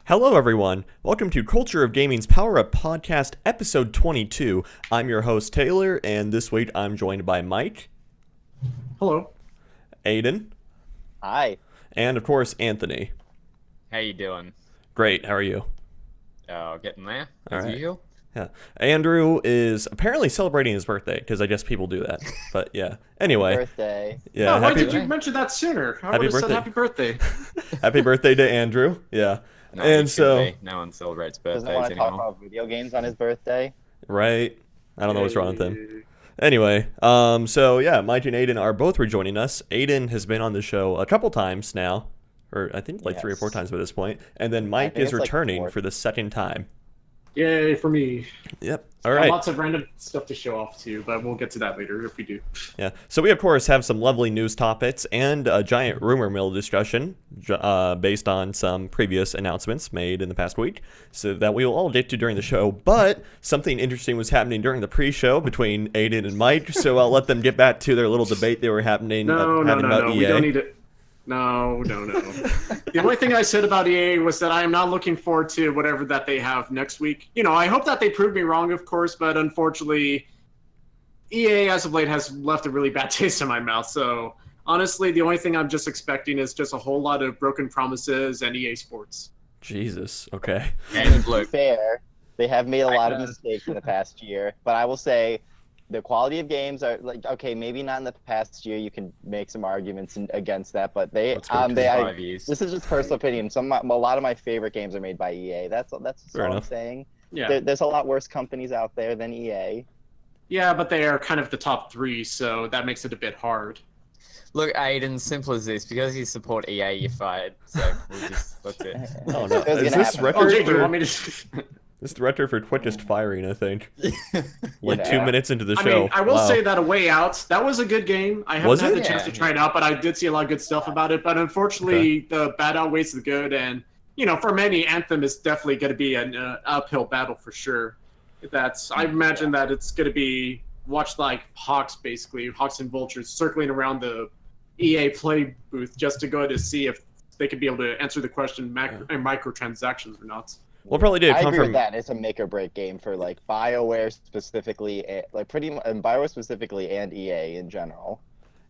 Hello, everyone. Welcome to Culture of Gaming's Power Up Podcast, episode 22. I'm your host, Taylor, and this week I'm joined by Mike. Hello. Aidan. Hi. And, of course, Anthony. How you doing? Great. How are you? Getting there, All as right. usual. Yeah. Andrew is apparently celebrating his birthday, because I guess people do that. But, yeah. Anyway. Birthday. Yeah. Oh, why did you mention that sooner? I would have said happy birthday. Happy birthday to Andrew. Yeah. No, and so... No one celebrates Doesn't birthdays want to talk anymore. about video games on his birthday. Right. I don't know what's wrong with him. Anyway, so yeah, Mike and Aidan are both rejoining us. Aidan has been on the show a couple times now, or I think like 3 or 4 times by this point, and then Mike is returning for the second time. Yay for me. Yep. All right. Lots of random stuff to show off too, but we'll get to that later if we do. Yeah. So we of course have some lovely news topics and a giant rumor mill discussion based on some previous announcements made in the past week, so that we will all get to during the show. But something interesting was happening during the pre-show between Aidan and Mike, so I'll let them get back to their little debate they were having about EA. We don't need it. No. The only thing I said about EA was that I am not looking forward to whatever that they have next week. You know, I hope that they prove me wrong, of course, but unfortunately, EA as of late has left a really bad taste in my mouth. So honestly, the only thing I'm just expecting is just a whole lot of broken promises and EA Sports. Jesus. Okay. And To be fair, they have made a lot of mistakes in the past year, but I will say the quality of games are like, okay, maybe not in the past year. You can make some arguments against that, but this is just personal opinion. A lot of my favorite games are made by EA. That's all I'm saying. Yeah. There's a lot worse companies out there than EA. Yeah, but they are kind of the top 3, so that makes it a bit hard. Look, Aidan, simple as this. Because you support EA, you're fired. So that's it. Oh no. Is this record? Oh, Jake, you want me to? This director for quickest firing, I think. Like 2 minutes into the show. I mean, I will say that A Way Out, that was a good game. I haven't had the chance to try it out, but I did see a lot of good stuff about it. But unfortunately, the bad outweighs the good. And, you know, for many, Anthem is definitely going to be an uphill battle for sure. I imagine that it's going to be watched like hawks, basically, hawks and vultures circling around the EA Play booth just to go to see if they could be able to answer the question microtransactions or not. We'll probably do. I agree with that. It's a make or break game for like BioWare specifically, BioWare specifically, and EA in general.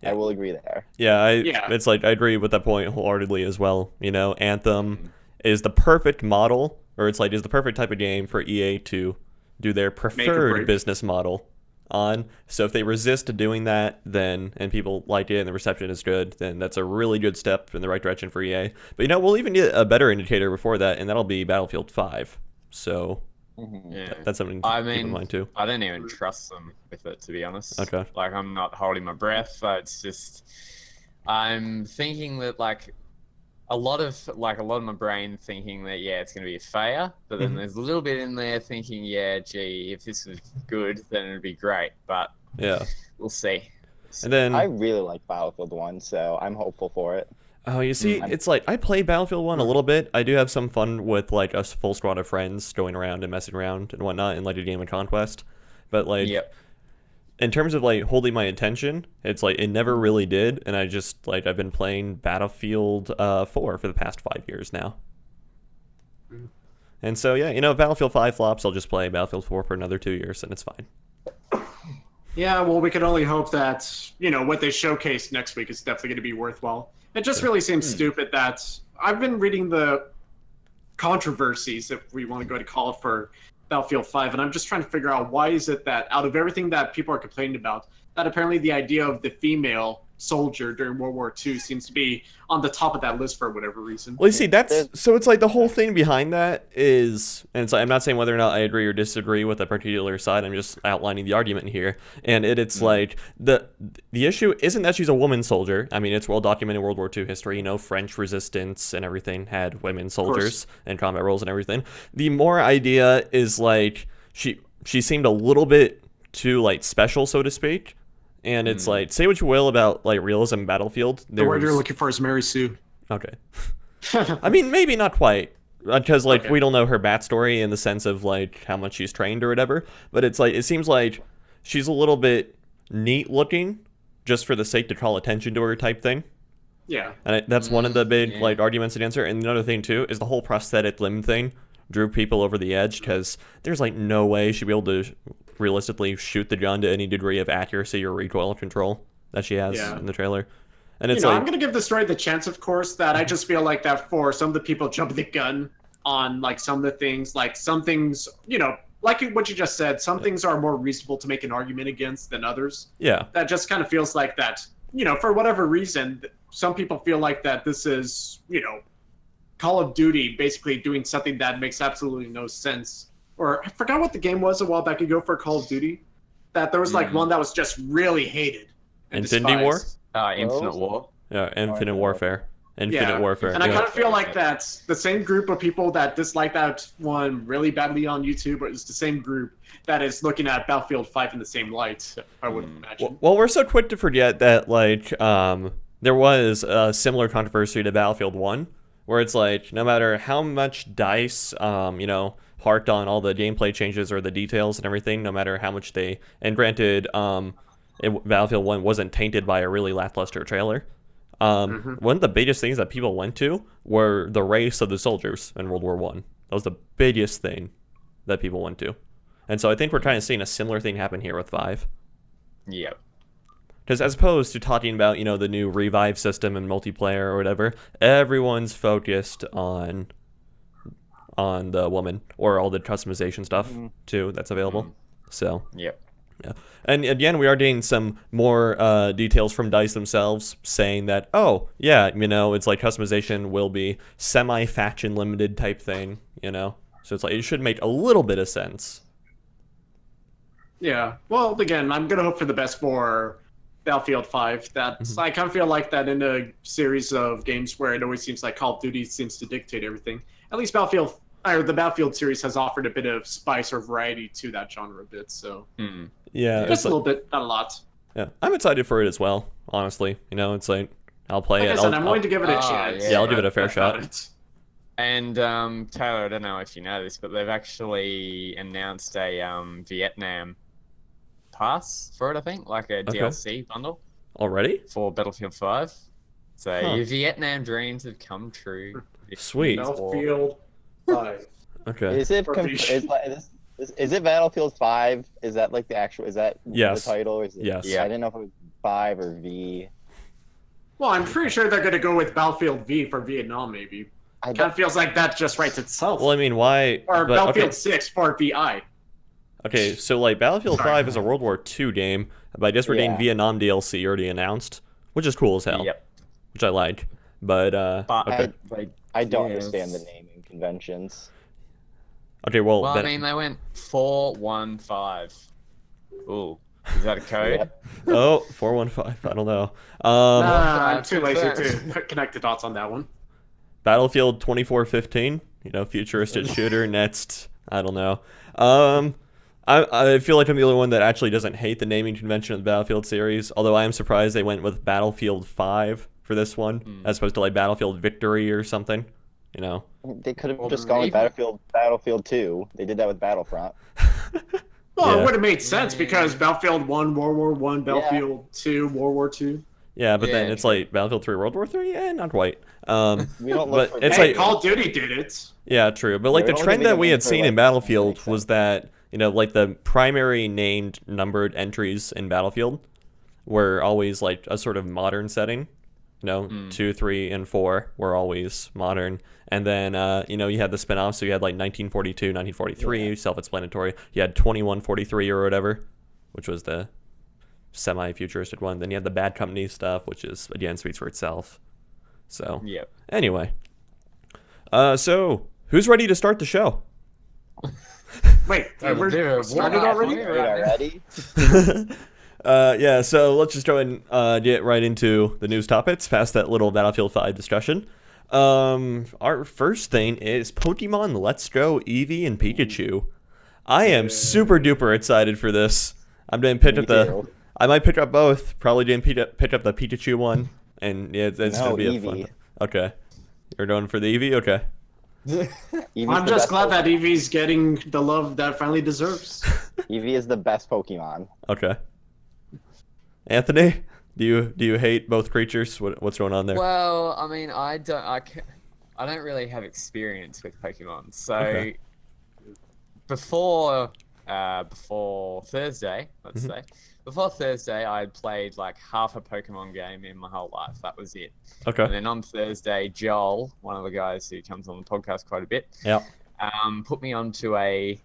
Yeah. I will agree there. Yeah, it's like I agree with that point wholeheartedly as well. You know, Anthem is the perfect model, or it's like is the perfect type of game for EA to do their preferred business model on. So if they resist doing that, then and people like it and the reception is good, then that's a really good step in the right direction for EA. But you know, we'll even get a better indicator before that, and that'll be Battlefield 5. So that's something to keep in mind too. I don't even trust them with it, to be honest. Okay. Like, I'm not holding my breath, but it's just I'm thinking that like a lot of my brain thinking that it's going to be a failure, but then there's a little bit in there thinking, gee, if this was good, then it'd be great. But we'll see. And then I really like Battlefield 1, so I'm hopeful for it. Oh, you see, it's like I play Battlefield 1 a little bit. I do have some fun with like a full squad of friends going around and messing around and whatnot in like a game of Conquest. But like, in terms of like holding my attention, it's like it never really did. And I just like I've been playing Battlefield 4 for the past 5 years now. And so if Battlefield 5 flops, I'll just play Battlefield 4 for another 2 years, and it's fine. Yeah, well, we can only hope that, what they showcase next week is definitely going to be worthwhile. It just really seems stupid that I've been reading the controversies, if we want to go to call it, for Battlefield 5, and I'm just trying to figure out why is it that out of everything that people are complaining about, that apparently the idea of the female soldier during World War II seems to be on the top of that list for whatever reason. Well, you see, so it's like the whole thing behind that is, and it's like, I'm not saying whether or not I agree or disagree with a particular side, I'm just outlining the argument here, and it's like, the issue isn't that she's a woman soldier. I mean, it's well documented in World War II history, French resistance and everything had women soldiers and combat roles and everything. The more idea is like, she seemed a little bit too like special, so to speak. And it's like, say what you will about like realism Battlefield. The word you're looking for is Mary Sue. Okay. I mean, maybe not quite, because like we don't know her backstory in the sense of like how much she's trained or whatever. But it's like it seems like she's a little bit neat looking, just for the sake to call attention to her type thing. Yeah. And that's one of the big like arguments against her. And another thing too is the whole prosthetic limb thing drew people over the edge because there's like no way she'd be able to realistically shoot the gun to any degree of accuracy or recoil control that she has in the trailer. And it's I'm gonna give the story the chance, of course, that I just feel like that for some of the people jumping the gun on like some of the things, like some things, like what you just said, some things are more reasonable to make an argument against than others. Yeah. That just kind of feels like that, for whatever reason, some people feel like that this is, Call of Duty basically doing something that makes absolutely no sense. Or I forgot what the game was a while back ago for Call of Duty. That there was like one that was just really hated. Infinity War? Infinite War. Yeah, Infinite Warfare. Infinite Warfare. And I kind of feel like that's the same group of people that dislike that one really badly on YouTube, but it's the same group that is looking at Battlefield 5 in the same light, I would imagine. Well, we're so quick to forget that, like, there was a similar controversy to Battlefield 1, where it's like, no matter how much DICE, harked on all the gameplay changes or the details and everything, no matter how much they... And granted, Battlefield 1 wasn't tainted by a really lackluster trailer. One of the biggest things that people went to were the race of the soldiers in World War One. That was the biggest thing that people went to. And so I think we're kind of seeing a similar thing happen here with 5. Yep. Because as opposed to talking about, the new revive system and multiplayer or whatever, everyone's focused on the woman or all the customization stuff too that's available. So yep. Yeah. And again, we are getting some more details from DICE themselves saying that, it's like customization will be semi-faction limited type thing, So it's like it should make a little bit of sense. Yeah. Well, again, I'm going to hope for the best for Battlefield 5. That's I kind of feel like that in a series of games where it always seems like Call of Duty seems to dictate everything. At least the Battlefield series has offered a bit of spice or variety to that genre a bit, so... Yeah, just a little bit, not a lot. Yeah, I'm excited for it as well. Honestly, it's like I'll play it. Like I said, I'm willing to give it a chance. Yeah, I'll give it a fair shot. And Taylor, I don't know if you know this, but they've actually announced a Vietnam pass for it. I think like a DLC bundle already for Battlefield 5. So your Vietnam dreams have come true. Sweet. Battlefield 5. Okay. Is it Battlefield 5? Is that like the actual? Is that the title? Or is it, yes. Yeah. I didn't know if it was 5 or V. Well, I'm pretty sure they're going to go with Battlefield V for Vietnam, maybe. Kind of feels like that just writes itself. Well, I mean, why? Or Battlefield 6 for VI. Okay, so like Battlefield 5 is a World War II game, but I guess we're getting Vietnam DLC already announced, which is cool as hell. Yep. Which I like, but I don't understand the naming conventions. Okay, well, I mean, they went 415. Ooh, is that a code? Oh, 415. I don't know. I'm too lazy to connect the dots on that one. Battlefield 2415. Futuristic shooter. Next, I don't know. I feel like I'm the only one that actually doesn't hate the naming convention of the Battlefield series. Although I am surprised they went with Battlefield 5 for this one, as opposed to like Battlefield Victory or something. They could have just gone with Battlefield 2. They did that with Battlefront. Well, it would have made sense because Battlefield 1, World War 1, Battlefield 2, World War 2. Yeah, but then it's like Battlefield 3, World War 3? Yeah, not quite. We don't look but it's like Call of Duty did it. Yeah, true. But like the trend that we had seen in Battlefield was that, like the primary named numbered entries in Battlefield were always like a sort of modern setting. 2, 3, and 4 were always modern. And then, you had the spin-offs. So you had like 1942, 1943, self-explanatory. You had 2143 or whatever, which was the semi-futuristic one. Then you had the Bad Company stuff, which is, again, speaks for itself. So, anyway. So, who's ready to start the show? Wait, we're started already? Yeah, so let's just go ahead and get right into the news topics past that little Battlefield 5 discussion. Our first thing is Pokemon Let's Go Eevee and Pikachu. I am super duper excited for this. I'm going to pick up I might pick up both. Probably didn't pick up the Pikachu one, and it's going to be a fun. Okay, you're going for the Eevee. Okay. I'm just glad that Eevee's getting the love that it finally deserves. Eevee is the best Pokemon. Okay. Anthony, Do you hate both creatures? What's going on there? Well, I mean, I don't really have experience with Pokemon. So Okay. before Thursday, let's Mhm. say, before Thursday, I had played like half a Pokemon game in my whole life. That was it. Okay. And then on Thursday, Joel, one of the guys who comes on the podcast quite a bit, Yeah. put me onto a.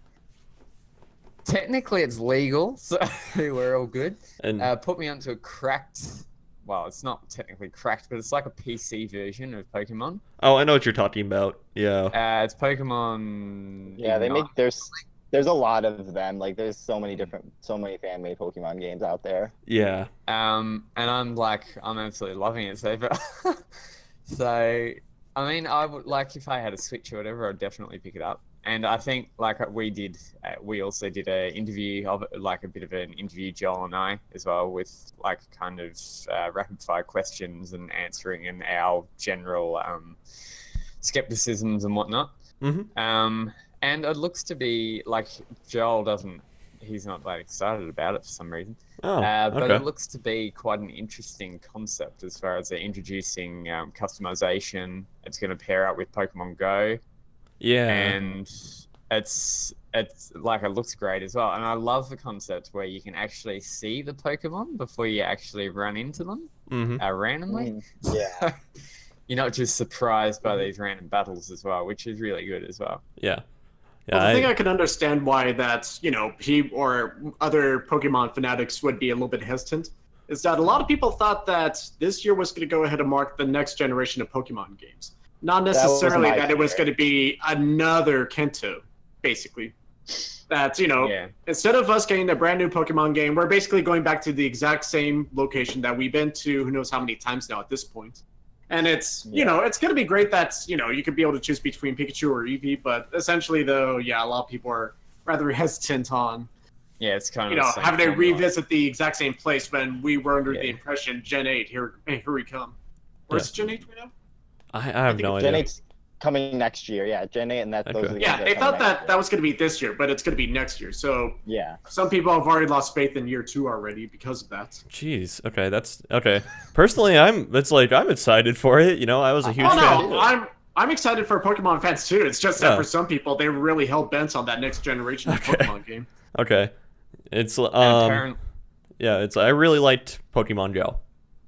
Technically, it's legal, so we're all good. And Put me onto a cracked. Well, it's not technically cracked, but it's like a PC version of Pokemon. oh, I know what you're talking about. Yeah. It's Pokemon. Yeah, they make Ignite. there's a lot of them. Like there's so many fan made Pokemon games out there. Yeah. And I'm absolutely loving it so far. So, I mean, I would like if I had a Switch or whatever, I'd definitely pick it up. And I think like we also did a interview of like a bit of an interview, Joel and I as well, with like kind of rapid fire questions and answering and our general skepticisms and whatnot. Mm-hmm. And it looks to be like he's not that excited about it for some reason. Oh. But Okay. it looks to be quite an interesting concept as far as they're introducing customization. It's going to pair up with Pokemon Go. Yeah. And it's like it looks great as well. And I love the concept where you can actually see the Pokemon before you actually run into them Mm-hmm. randomly. Yeah. You're not just surprised by these random battles as well, which is really good as well. Yeah. Well, the thing I can understand why that's, he or other Pokemon fanatics would be a little bit hesitant is that a lot of people thought that this year was going to go ahead and mark the next generation of Pokemon games. Not necessarily that it was going to be another Kanto, basically. That's, instead of us getting a brand new Pokemon game, we're basically going back to the exact same location that we've been to who knows how many times now at this point. And it's, it's going to be great that, you could be able to choose between Pikachu or Eevee, but essentially, though, a lot of people are rather hesitant on, it's kind of having to revisit the exact same place when we were under the impression Gen 8, here we come. Or is it Gen 8 right now? I have no idea. Gen 8's coming next year. Yeah, Gen 8, and those are the games that they are thought coming that was going to be this year, but it's going to be next year. So yeah, some people have already lost faith in year 2 already because of that. Jeez. Okay, that's okay. Personally, I'm excited for it. I was a huge fan. No, I'm excited for Pokemon fans too. It's just that for some people, they're really hell bent on that next generation of Pokemon game. Okay, it's I really liked Pokemon Go.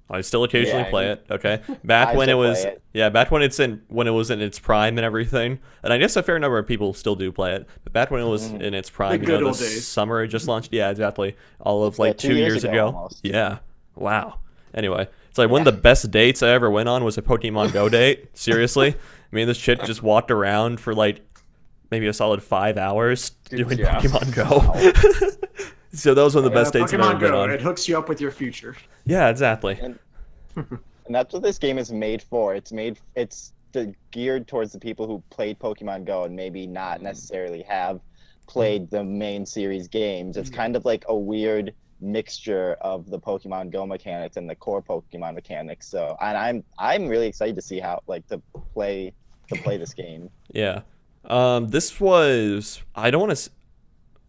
I still occasionally play it. Okay, back I when it still was play it. back when it was in its prime and everything. And I guess a fair number of people still do play it. But back when it was in its prime, The good old this days. summer it just launched. Yeah, exactly. All of like 2 2 years years ago, ago. almost. Yeah. Wow. Anyway, it's like one of the best dates I ever went on was a Pokemon Go date. Seriously, me and this chick just walked around for like maybe a solid 5 hours doing job. Pokemon Go. So those were the best dates I've ever Pokemon been Go, on. it hooks you up with your future. Yeah, exactly. And that's what this game is made for. It's geared towards the people who played Pokemon Go and maybe not necessarily have played the main series games. It's kind of like a weird mixture of the Pokemon Go mechanics and the core Pokemon mechanics. So, and I'm really excited to see how to play this game. Yeah. This was, I don't want to,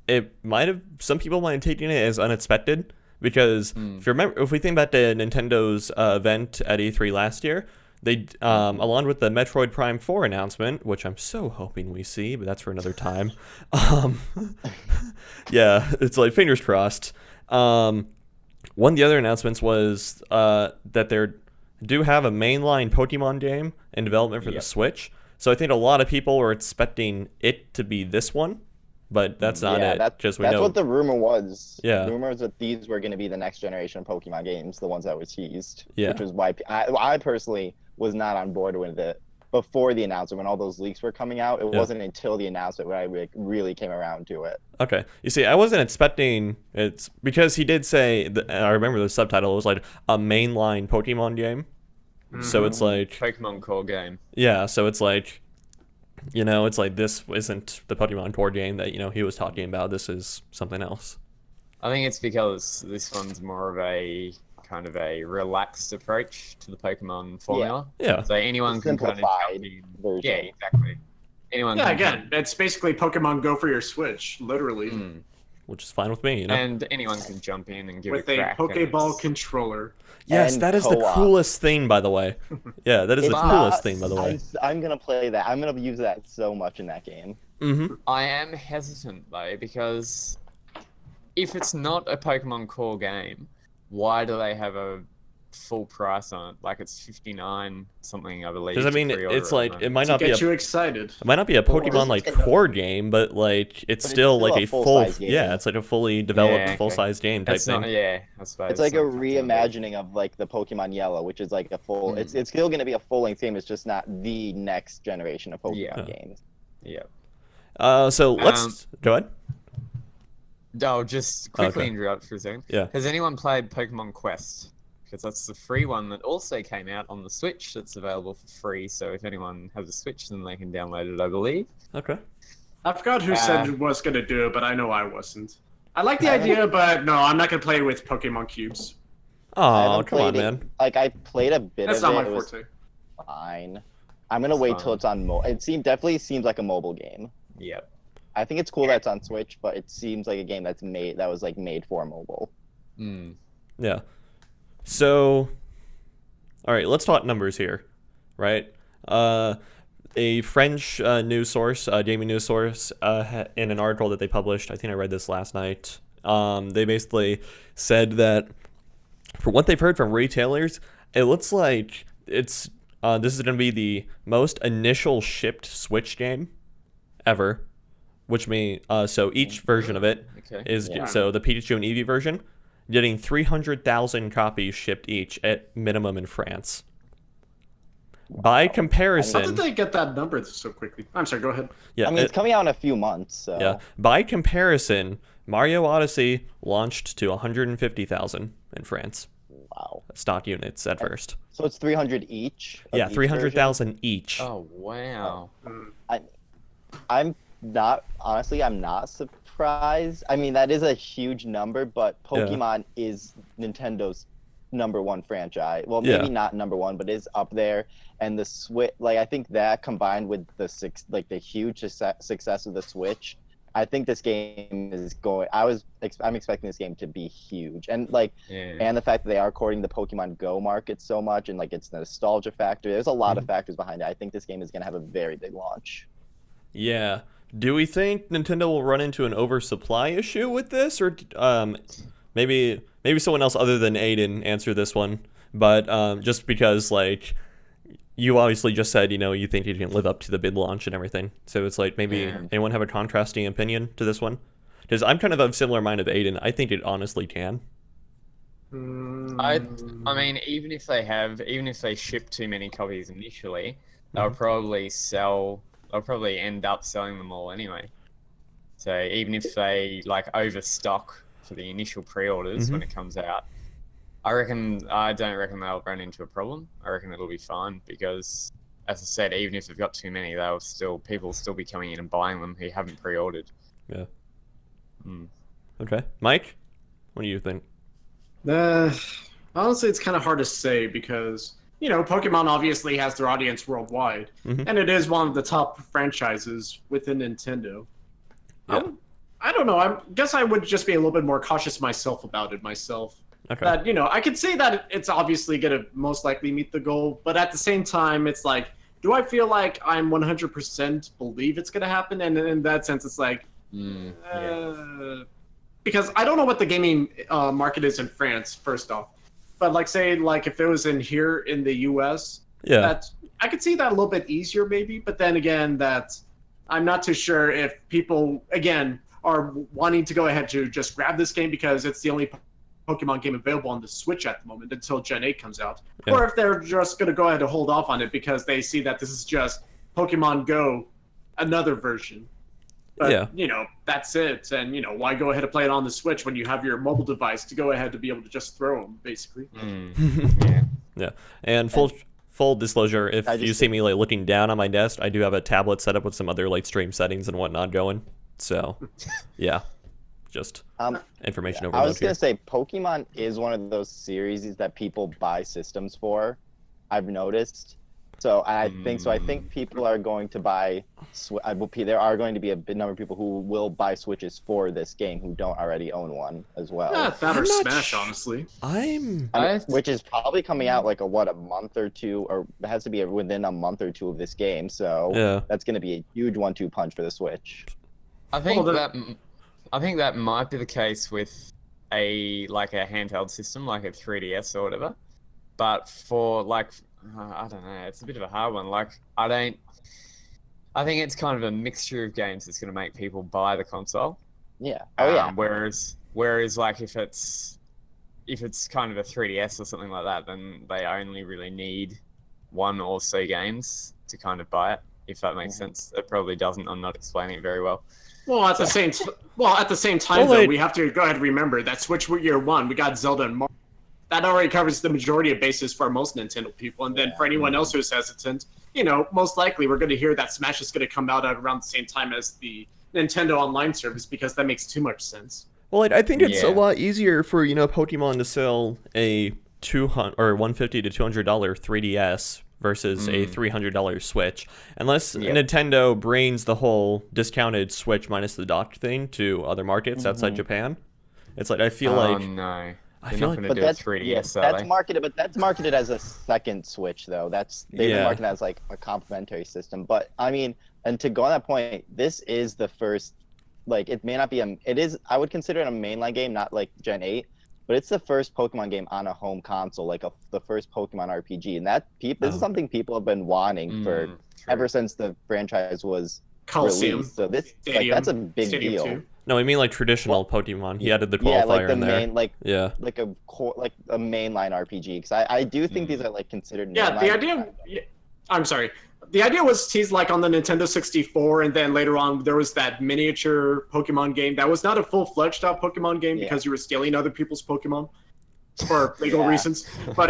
it might have, some people might have taken it as unexpected because if we think about the Nintendo's event at E3 last year, they, along with the Metroid Prime 4 announcement, which I'm so hoping we see, but that's for another time. Yeah, it's like fingers crossed. One of the other announcements was that they do have a mainline Pokemon game in development for the Switch. So I think a lot of people were expecting it to be this one, but that's not it. That's what the rumor was. Yeah. The rumor was that these were going to be the next generation of Pokemon games, the ones that were teased. Yeah. Which was why I personally was not on board with it before the announcement when all those leaks were coming out. It wasn't until the announcement where I really came around to it. Okay. You see, I wasn't expecting it because he did say, I remember the subtitle, it was like a mainline Pokemon game. So it's like Pokemon core game. Yeah, so it's like, it's like this isn't the Pokemon core game that, he was talking about. This is something else. I think it's because this one's more of a kind of a relaxed approach to the Pokemon formula. Yeah. So anyone can kind of jump in. Version. Yeah, exactly. Anyone. Yeah, again, it's basically Pokemon Go for your Switch, literally. which is fine with me, you know. And anyone can jump in and give with it a a crack. Pokeball controller. Yes, And that is the co-op. coolest thing, by the way. Yeah, that is the It's coolest not- thing, by the way. I'm gonna play that. I'm gonna use that so much in that game. Mm-hmm. I am hesitant though, because if it's not a Pokemon core game, why do they have a full price on it? Like it's 59 something, I believe. Because I to mean, pre-order it's at the like moment. it might To not be get a you excited. it might not be a Pokemon like core game, but like it's But still it's like still a a full full-size game. yeah, it's like a fully developed Yeah, okay. full-size game type It's thing. not, yeah, I suppose. It's like a not full-time, but- reimagining of like the Pokemon Yellow, which is like a full. It's still gonna be a full-length game. It's just not the next generation of Pokemon Yeah. games. Yeah. So let's go ahead. I'll just quickly Okay. interrupt for a second. Yeah. Has anyone played Pokemon Quest? Because that's the free one that also came out on the Switch. That's available for free. So if anyone has a Switch, then they can download it, I believe. Okay. I forgot who said was going to do it, but I know I wasn't. I like the idea, but no, I'm not going to play with Pokemon cubes. I Oh, haven't come on, played it. man. Like I played a bit That's of not it. my It was forte. fine. I'm gonna wait till fine. it's on It definitely seems like a mobile game. Yep. I think it's cool that it's on Switch, but it seems like a game that was like made for mobile. Mm. Yeah. So, all right, let's talk numbers here, right? A French news source, gaming news source, in an article that they published, I think I read this last night. They basically said that for what they've heard from retailers, it looks like this is going to be the most initial shipped Switch game ever, which means so each version of it Okay. is Yeah. so the Pikachu and Eevee version getting 300,000 copies shipped each at minimum in France. By How comparison, did they get that number so quickly? I'm sorry, go ahead. yeah, I mean, it's coming out in a few months, so yeah. By comparison, Mario Odyssey launched to 150,000 in France. wow. Stock units at first. So it's 300 each. of Yeah, each 300,000 each. Oh, wow. version? I'm not surprised. I mean, that is a huge number, but Pokemon is Nintendo's #1 franchise. Well, maybe Yeah. not #1, but is up there. And the Switch, like I think that combined with the huge success of the Switch, I think this game is going. I'm expecting this game to be huge, and like, Yeah. and the fact that they are courting the Pokemon Go market so much, and like it's the nostalgia factor. There's a lot of factors behind it. I think this game is going to have a very big launch. Yeah. Do we think Nintendo will run into an oversupply issue with this, or maybe someone else other than Aiden answer this one? But just because like you obviously just said, you think you can live up to the bid launch and everything, so it's like maybe anyone have a contrasting opinion to this one? Because I'm kind of a similar mind of Aiden. I think it honestly can. I mean, even if they ship too many copies initially, they'll probably end up selling them all anyway. So even if they like overstock for the initial pre-orders when it comes out, I don't reckon they'll run into a problem. I reckon it'll be fine because, as I said, even if they've got too many, people will still be coming in and buying them who haven't pre-ordered. Yeah. Mm. Okay, Mike, what do you think? Honestly, it's kind of hard to say because, Pokemon obviously has their audience worldwide, and it is one of the top franchises within Nintendo. Yeah. I don't know. I guess I would just be a little bit more cautious myself about it myself. Okay. That, I could say that it's obviously going to most likely meet the goal, but at the same time, it's like, do I feel like I'm 100% believe it's going to happen? And in that sense, it's like, because I don't know what the gaming market is in France, first off. But say if it was in here in the US, Yeah. I could see that a little bit easier maybe. But then again, I'm not too sure if people, again, are wanting to go ahead to just grab this game because it's the only Pokemon game available on the Switch at the moment until Gen 8 comes out. Yeah. Or if they're just going to go ahead and hold off on it because they see that this is just Pokemon Go, another version. But, Yeah. that's it. And, why go ahead and play it on the Switch when you have your mobile device to go ahead to be able to just throw them, basically. Yeah. Yeah. And full disclosure, if you see me looking down on my desk, I do have a tablet set up with some other stream settings and whatnot going. So, yeah, just information overload. I was gonna say Pokemon is one of those series that people buy systems for. I've noticed, So I think people are going to buy. There are going to be a big number of people who will buy Switches for this game who don't already own one as well. Yeah, that or Smash, honestly. Which is probably coming out like a month or two, or it has to be within a month or two of this game. So that's going to be a huge 1-2 punch for the Switch. I think that might be the case with a handheld system like a 3DS or whatever. But for I don't know, it's a bit of a hard one. I think it's kind of a mixture of games that's going to make people buy the console. Yeah. Whereas if it's kind of a 3DS or something like that, then they only really need one or so games to kind of buy it. If that makes sense. It probably doesn't. I'm not explaining it very well. Well, at the same time, though, we have to go ahead and remember that Switch Year 1, we got Zelda and Mario. That already covers the majority of bases for most Nintendo people. And then for anyone else who's hesitant, most likely we're going to hear that Smash is going to come out at around the same time as the Nintendo Online service because that makes too much sense. Well, I think it's a lot easier for, Pokemon to sell a $150 to $200 3DS versus a $300 Switch. Unless Nintendo brings the whole discounted Switch minus the docked thing to other markets outside Japan. It's I feel like... no. I feel like, but that's 3DS, that's marketed as a second Switch though. They've been marketed as like a complementary system. But I mean, and to go on that point, this is the first. It may not be I would consider it a mainline game, not like Gen 8, but it's the first Pokemon game on a home console, the first Pokemon RPG, and this is something people have been wanting ever since the franchise was released. So this that's a big deal. Too. No, I mean traditional Pokemon. He added the qualifier in there. Like a mainline RPG. Because I do think these are considered. Yeah, the idea. I'm sorry. The idea was teased on the Nintendo 64, and then later on there was that miniature Pokemon game that was not a full-fledged Pokemon game because you were stealing other people's Pokemon for legal reasons. But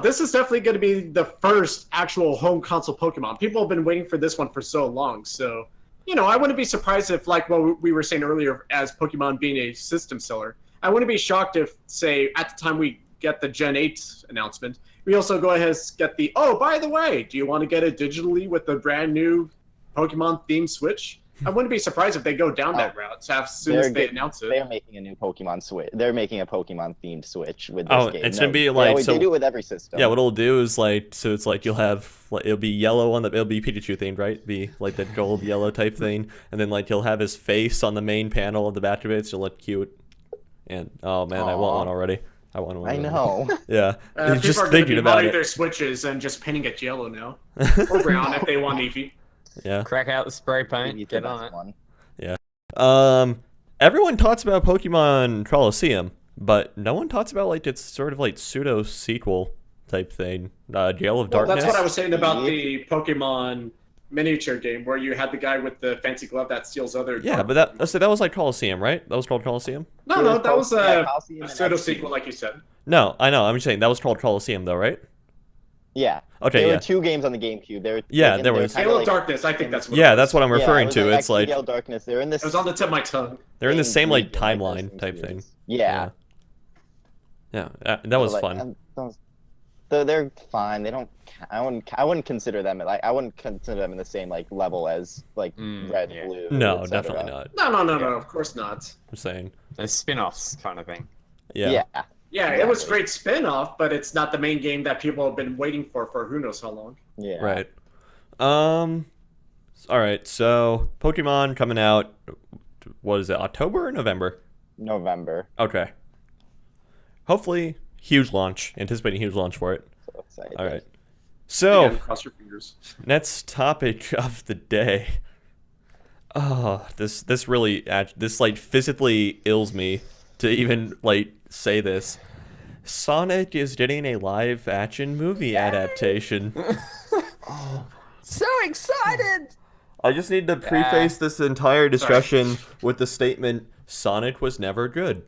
this is definitely going to be the first actual home console Pokemon. People have been waiting for this one for so long, so. I wouldn't be surprised if, what we were saying earlier, as Pokemon being a system seller, I wouldn't be shocked if, say, at the time we get the Gen 8 announcement, we also go ahead and get the, by the way, do you want to get it digitally with the brand new Pokemon-themed Switch? I wouldn't be surprised if they go down that route as soon as they announce it. They're making a new Pokemon Switch. They're making a Pokemon-themed Switch with this game. It's going to be they do it with every system. Yeah, what it'll do is so it's you'll have, it'll be yellow it'll be Pikachu themed, right? Be that gold yellow type thing. And then you'll have his face on the main panel of the back of it. So it'll look cute. And, oh man, I want one already. I want one. I know. Yeah. Just thinking about it. Their Switches and just painting it yellow now. Or brown if they want Eevee. Yeah. Crack out the spray paint. Get on it. One. Yeah. Everyone talks about Pokemon Colosseum, but no one talks about it's sort of pseudo sequel type thing. Gale of Darkness. That's what I was saying about the Pokemon miniature game where you had the guy with the fancy glove that steals other. Yeah, but that was Colosseum, right? That was called Colosseum. No, that was a pseudo sequel, like you said. No, I know. I'm just saying that was called Colosseum, though, right? Yeah. Okay. There were two games on the GameCube. There was Gale of Darkness. I think that's what. Yeah, that's what I'm referring to. It's Gale of Darkness. They're in this. It was on the tip of my tongue. They're in the same timeline type thing. Yeah. Yeah, that was fun. They're fine. They don't. I wouldn't consider them I wouldn't consider them in the same level as Red, Blue. No, definitely not. No. Of course not. I'm saying they're spin-offs kind of thing. Yeah. Yeah, it was a great spin-off, but it's not the main game that people have been waiting for who knows how long. Yeah. Right. All right. So Pokemon coming out. What is it? October or November? November. Okay. Hopefully, huge launch. Anticipating huge launch for it. So excited. All right. So, cross your fingers. Next topic of the day. Oh, this really physically ills me to even say this. Sonic is getting a live action movie adaptation. So excited! I just need to preface this entire discussion with the statement, Sonic was never good.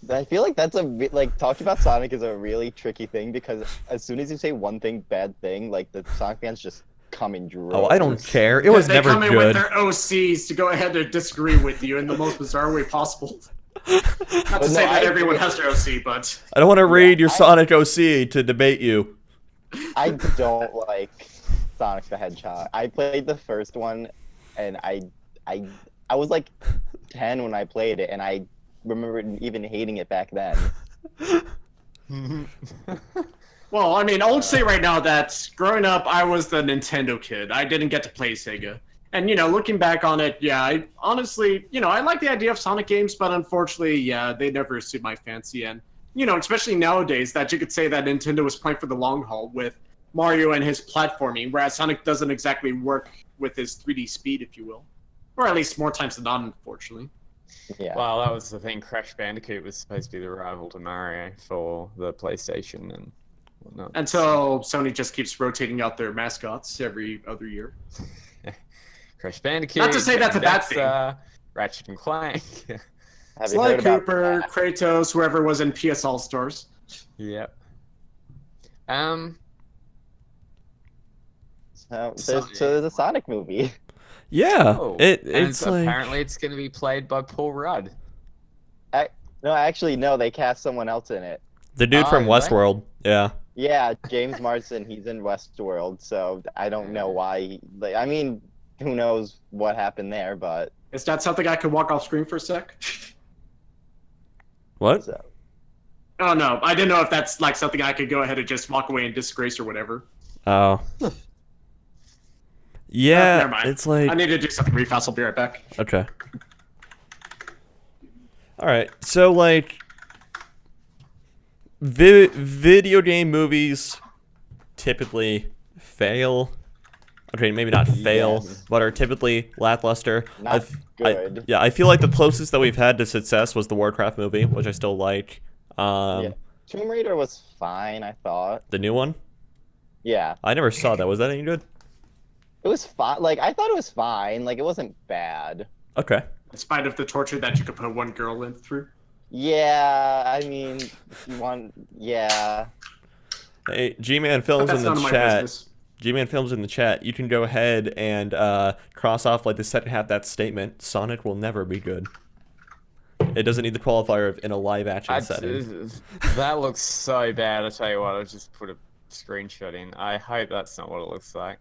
I feel like that's talking about Sonic is a really tricky thing because as soon as you say one bad thing, the Sonic fans just come in droves. Oh, I don't care. It was never good. They come in with their OCs to go ahead and disagree with you in the most bizarre way possible. Not to say that everyone has their OC, but... I don't want to read your Sonic OC to debate you. I don't like Sonic the Hedgehog. I played the first one, and I was like 10 when I played it, and I remember even hating it back then. Well, I mean, I'll say right now that growing up, I was the Nintendo kid. I didn't get to play Sega. And, looking back on it, yeah, I honestly, I like the idea of Sonic games, but unfortunately, yeah, they never suit my fancy. And, especially nowadays, that you could say that Nintendo was playing for the long haul with Mario and his platforming, whereas Sonic doesn't exactly work with his 3D speed, if you will. Or at least more times than not, unfortunately. Yeah. Well, that was the thing. Crash Bandicoot was supposed to be the rival to Mario for the PlayStation and whatnot. Until Sony just keeps rotating out their mascots every other year. Crash Bandicoot. Not to say that's a bad thing. Ratchet and Clank. Sly Cooper, Kratos, whoever was in PS All Stars. Yep. So there's a Sonic movie. Yeah, Oh, it's like... apparently it's going to be played by Paul Rudd. No, actually, no. They cast someone else in it. the dude from Westworld. Yeah. Yeah, James Marsden. He's in Westworld, so I don't know why. I mean, who knows what happened there? But is that something I could walk off screen for a sec? What? So. Oh no, I didn't know if that's like something I could go ahead and just walk away in disgrace or whatever. Oh. Yeah, never mind. it's like... I need to do something really fast. I'll be right back. Okay. Alright, so, like... video game movies typically fail. Okay, maybe not fail, but are typically lackluster. Not good. I feel like the closest that we've had to success was the Warcraft movie, which I still like. Yeah. Tomb Raider was fine, I thought. The new one? Yeah. I never saw that. Was that any good? It was fine. Like, I thought it was fine. Like, it wasn't bad. Okay. In spite of the torture that you could put one girl in through. Yeah, I mean, you want... Yeah. Hey, G-Man Films That's in the none of my chat. business. G-Man Films in the chat. You can go ahead and cross off like the second half of that statement. Sonic will never be good. It doesn't need the qualifier of in a live action setting. That looks so bad. I tell you what, I'll just put a screenshot in. I hope that's not what it looks like.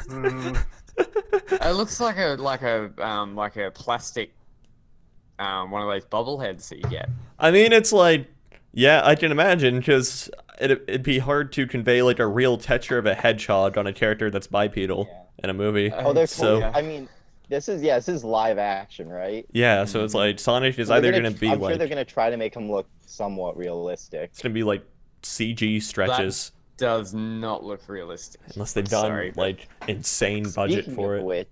It looks like a plastic one of those bobbleheads that you get. I mean, it's like, yeah, I can imagine, because it'd be hard to convey like a real texture of a hedgehog on a character that's bipedal in a movie. Oh, they're so. I mean, this is live action, right? Yeah, so it's like Sonic is either gonna be I'm like. sure they're gonna try to make him look somewhat realistic. It's gonna be like CG stretches. That does not look realistic. Unless they've done like insane budget for it.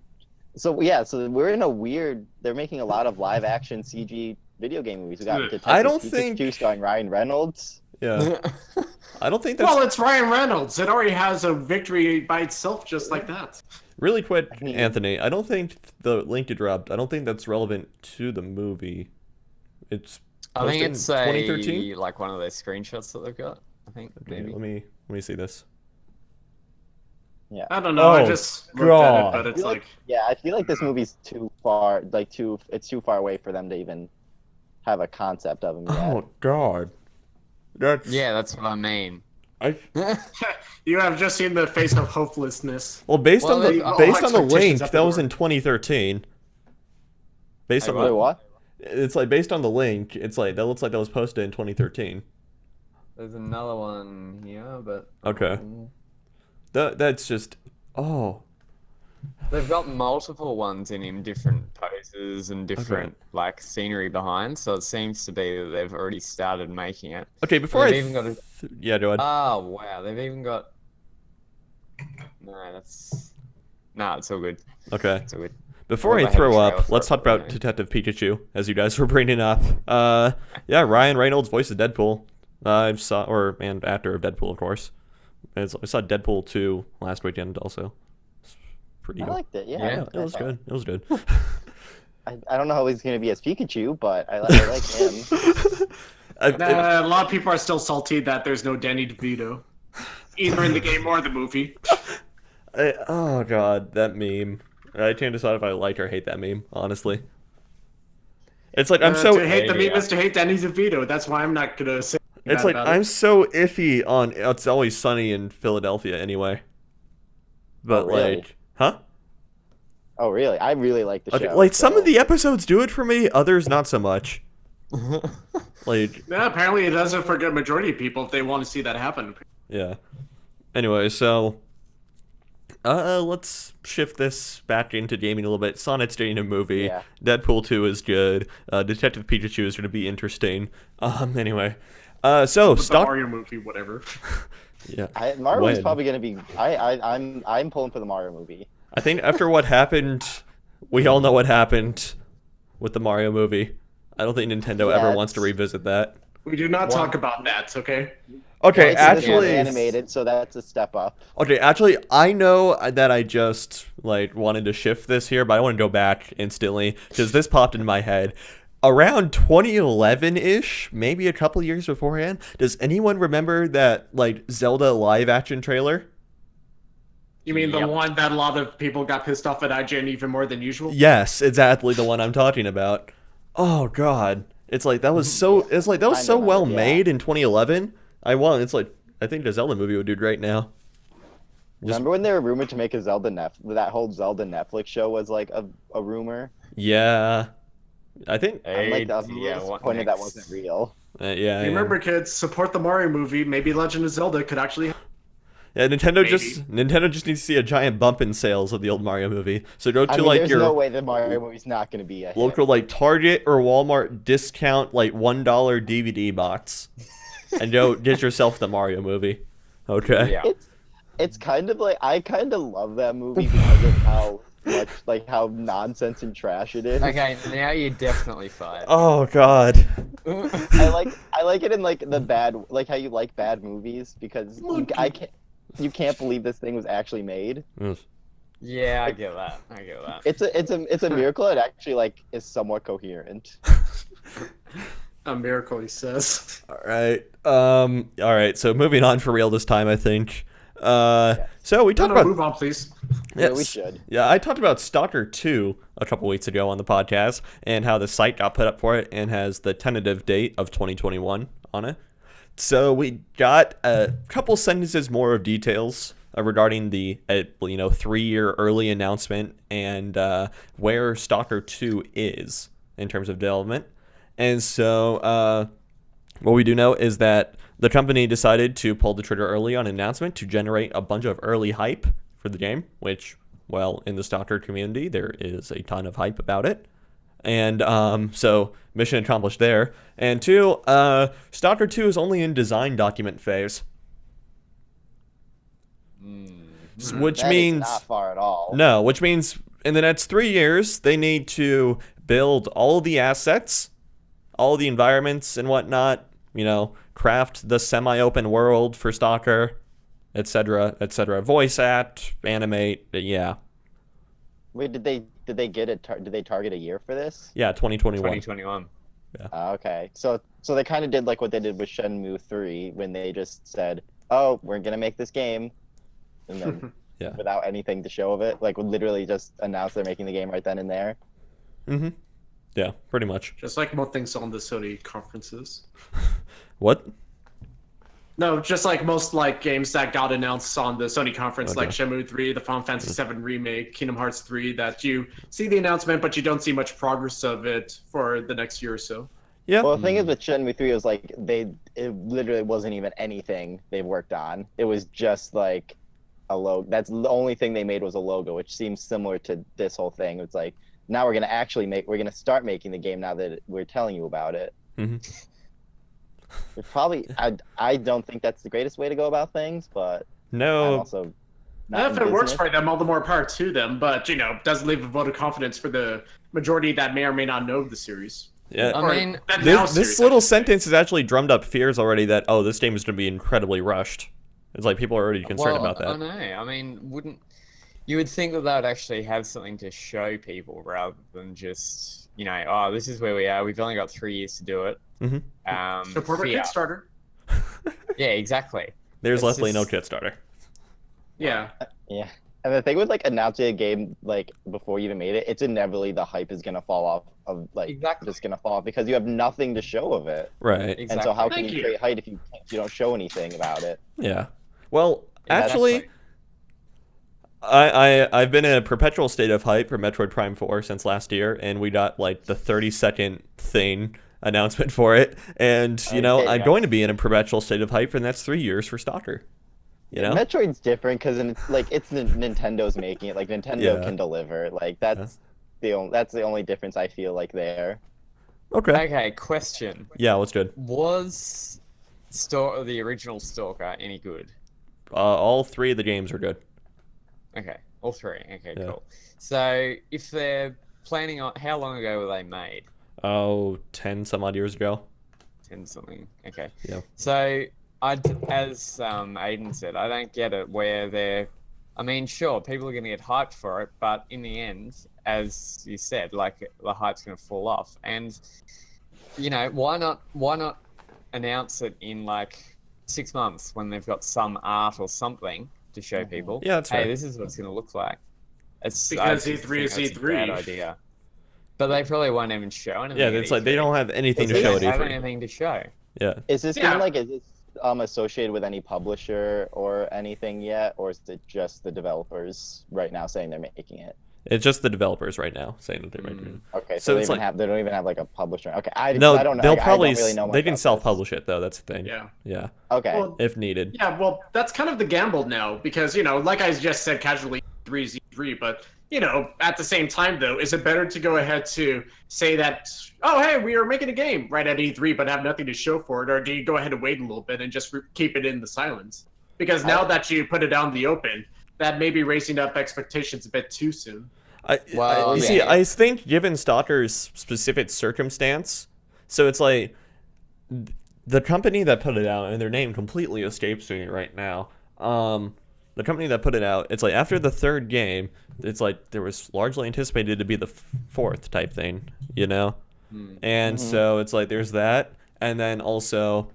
So yeah, so we're in a weird. They're making a lot of live action CG video game movies. We got Detective I don't Pikachu think starring Ryan Reynolds. Yeah. I don't think that's. Well, it's Ryan Reynolds. It already has a victory by itself, just like that. Really quick, Anthony. I don't think the link you dropped. I don't think that's relevant to the movie. It's. I think it's 2013. Like one of those screenshots that they've got. I think. Okay, Maybe. let me see this. Yeah. I don't know. I just looked at it, but it's like. Yeah, I feel like this movie's too far. It's too far away for them to even have a concept of him yet. Oh God. That's what I mean. You have just seen the face of hopelessness. Well, based on the link, that was door. in 2013. Based on Wait, what? It's like based on the link. It's like that looks like that was posted in 2013. There's another one here, but Okay. That's just they've got multiple ones in different poses and different like scenery behind, so it seems to be that they've already started making it. Okay, before They've even got yeah, go ahead. Oh wow, they've even got it's all good. Okay. It's all good. Before I throw up, let's talk about Detective Pikachu, as you guys were bringing up. Yeah, Ryan Reynolds voices Deadpool. And actor of Deadpool, of course. I saw Deadpool 2 last weekend also. It's pretty good. I liked it. Yeah, It was good. It was good. I don't know how he's gonna be as Pikachu, but I like him. A lot of people are still salty that there's no Danny DeVito, either in the game or the movie. Oh God, that meme. I can't decide if I like or hate that meme, honestly. It's like I'm so to hate the meme is to hate Danny DeVito. That's why I'm not gonna say. It's like I'm so iffy on It's Always Sunny in Philadelphia anyway. But really? like, huh? Oh, really? I really like the show. Okay, like some of the episodes do it for me, others not so much. Like, yeah, apparently it doesn't for a good majority of people if they want to see that happen. yeah. Anyway, so let's shift this back into gaming a little bit. Sonic's getting a movie. Yeah. Deadpool 2 is good. Detective Pikachu is going to be interesting. Anyway, so The Mario movie, whatever. Yeah. Mario is probably gonna be. I'm pulling for the Mario movie. I think after what happened, we all know what happened with the Mario movie. I don't think Nintendo ever wants to revisit that. We do not talk about that, okay? Okay, Well, actually, animated, so that's a step up. Okay, actually, I know that I just like wanted to shift this here, but I want to go back instantly because this popped in my head. Around 2011-ish, maybe a couple years beforehand, does anyone remember that like Zelda live-action trailer? You mean the one that a lot of people got pissed off at IGN even more than usual? Yes, exactly the one I'm talking about. Oh God, it's like that was so. It's like that was so well made in 2011. It's like I think the Zelda movie would do great now. Remember when they were rumored to make a that whole Zelda Netflix show was like a rumor? Yeah, I think. I'm like disappointed that wasn't real. Yeah. Remember, kids, support the Mario movie. Maybe Legend of Zelda could actually. Yeah, Nintendo just needs to see a giant bump in sales of the old Mario movie. So go to there's no way the Mario movie's not going to be a hit. Local like Target or Walmart discount like $1 DVD box, and go get yourself the Mario movie. Okay. Yeah. It's kind of like I kind of love that movie because of how much how nonsense and trash it is. Okay, now you're definitely fired. Oh God. I like it in like the bad how you like bad movies because you can't believe this thing was actually made. Yeah, I get that. It's a miracle it actually like is somewhat coherent. A miracle, he says. All right. So moving on for real this time, I think. So we talked about. Move on, please. Yes. Yeah, we should. Yeah, I talked about Stalker 2 a couple weeks ago on the podcast and how the site got put up for it and has the tentative date of 2021 on it. So we got a couple sentences more of details regarding the 3-year early announcement and where Stalker 2 is in terms of development. And so what we do know is that the company decided to pull the trigger early on an announcement to generate a bunch of early hype for the game, which, well, in the Stalker community, there is a ton of hype about it. And so mission accomplished there. And 2, Stalker 2 is only in design document phase. Which that means is not far at all. No, which means in the next 3 years, they need to build all the assets, all the environments and whatnot, craft the semi-open world for Stalker, etc., etc. Voice act, animate, yeah. Wait, did they get it? Did they target a year for this? Yeah, 2021. 2021. Yeah. Okay, so they kind of did like what they did with Shenmue 3 when they just said, "Oh, we're gonna make this game," and then Yeah. without anything to show of it, like would literally just announce they're making the game right then and there. Mm-hmm. Yeah, pretty much. Just like most things on the Sony conferences. What? No, just like most games that got announced on the Sony conference, like Shenmue 3, the Final Fantasy VII Remake, Kingdom Hearts 3, that you see the announcement, but you don't see much progress of it for the next year or so. Yeah. Well, the thing is with Shenmue 3 was like it literally wasn't even anything they've worked on. It was just like a logo. That's the only thing they made was a logo, which seems similar to this whole thing. It's like now we're gonna start making the game now that we're telling you about it. Mm-hmm. It's probably I don't think that's the greatest way to go about things, but no. I'm also not If in it works business. for them, all the more power to them. But doesn't leave a vote of confidence for the majority that may or may not know the series. Yeah. I mean, This little sentence has actually drummed up fears already that this game is going to be incredibly rushed. It's like people are already concerned about that. I know. I mean, you would think that they would actually have something to show people rather than just this is where we are. We've only got 3 years to do it. Mm-hmm. Support a Kickstarter. Yeah, exactly. There's It's Leslie just- no Kickstarter. Yeah. Yeah. And the thing with like announcing a game like before you even made it, it's inevitably the hype is gonna fall off of like Exactly. just gonna fall off because you have nothing to show of it. Right. And so how can Thank you you. create hype if you don't show anything about it? Yeah. Well, That's actually, like- I've been in a perpetual state of hype for Metroid Prime 4 since last year, and we got like the 30-second thing announcement for it, and you know Okay, I'm yeah. going to be in a perpetual state of hype, and that's 3 years for Stalker. You know. Metroid's different because it's like it's Nintendo's making it. Like Nintendo Yeah. can deliver. Like that's the only difference I feel like there. Okay. Okay, question. Yeah, what's good? Was the original Stalker any good? All 3 of the games are good. Okay, all 3. Okay, Yeah. cool. So if they're planning on, how long ago were they made? Oh, 10 some odd years ago. 10 something. Okay. Yeah. So as Aidan said, I don't get it where they're. I mean, sure, people are going to get hyped for it, but in the end, as you said, like the hype's going to fall off. And you know, why not announce it in like 6 months when they've got some art or something to show people? Yeah, that's hey, fair. this is what it's going to look like. It's Because I just E3 is think that's a E3. bad idea. But they probably won't even show anything. Yeah, at it's like they E3. don't have anything to They show don't at have E3. anything to show. Yeah. Is this Yeah. game like is this associated with any publisher or anything yet, or is it just the developers right now saying they're making it? It's just the developers right now saying that they're making it. Okay, So so, it's they don't even have like a publisher. Okay, No, I don't know. they'll I probably don't really know much they can about this. self-publish it though. That's the thing. Yeah. Yeah, Okay. Well, if needed. yeah, well, that's kind of the gamble now because, you know, like I just said casually, 3 is E3, but, you know, at the same time, though, is it better to go ahead to say that, oh, hey, we are making a game right at E3 but have nothing to show for it, or do you go ahead and wait a little bit and just keep it in the silence? Because now that you put it out in the open, that may be raising up expectations a bit too soon. You see, yeah. I think given Stalker's specific circumstance, so it's like the company that put it out, and their name completely escapes me right now. The company that put it out, it's like after the 3rd game, it's like there was largely anticipated to be the 4th type thing, you know? And so it's like there's that, and then also,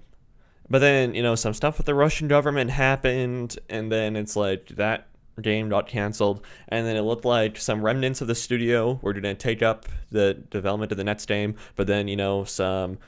but then, you know, some stuff with the Russian government happened, and then it's like that game got canceled, and then it looked like some remnants of the studio were going to take up the development of the next game, but then, you know, some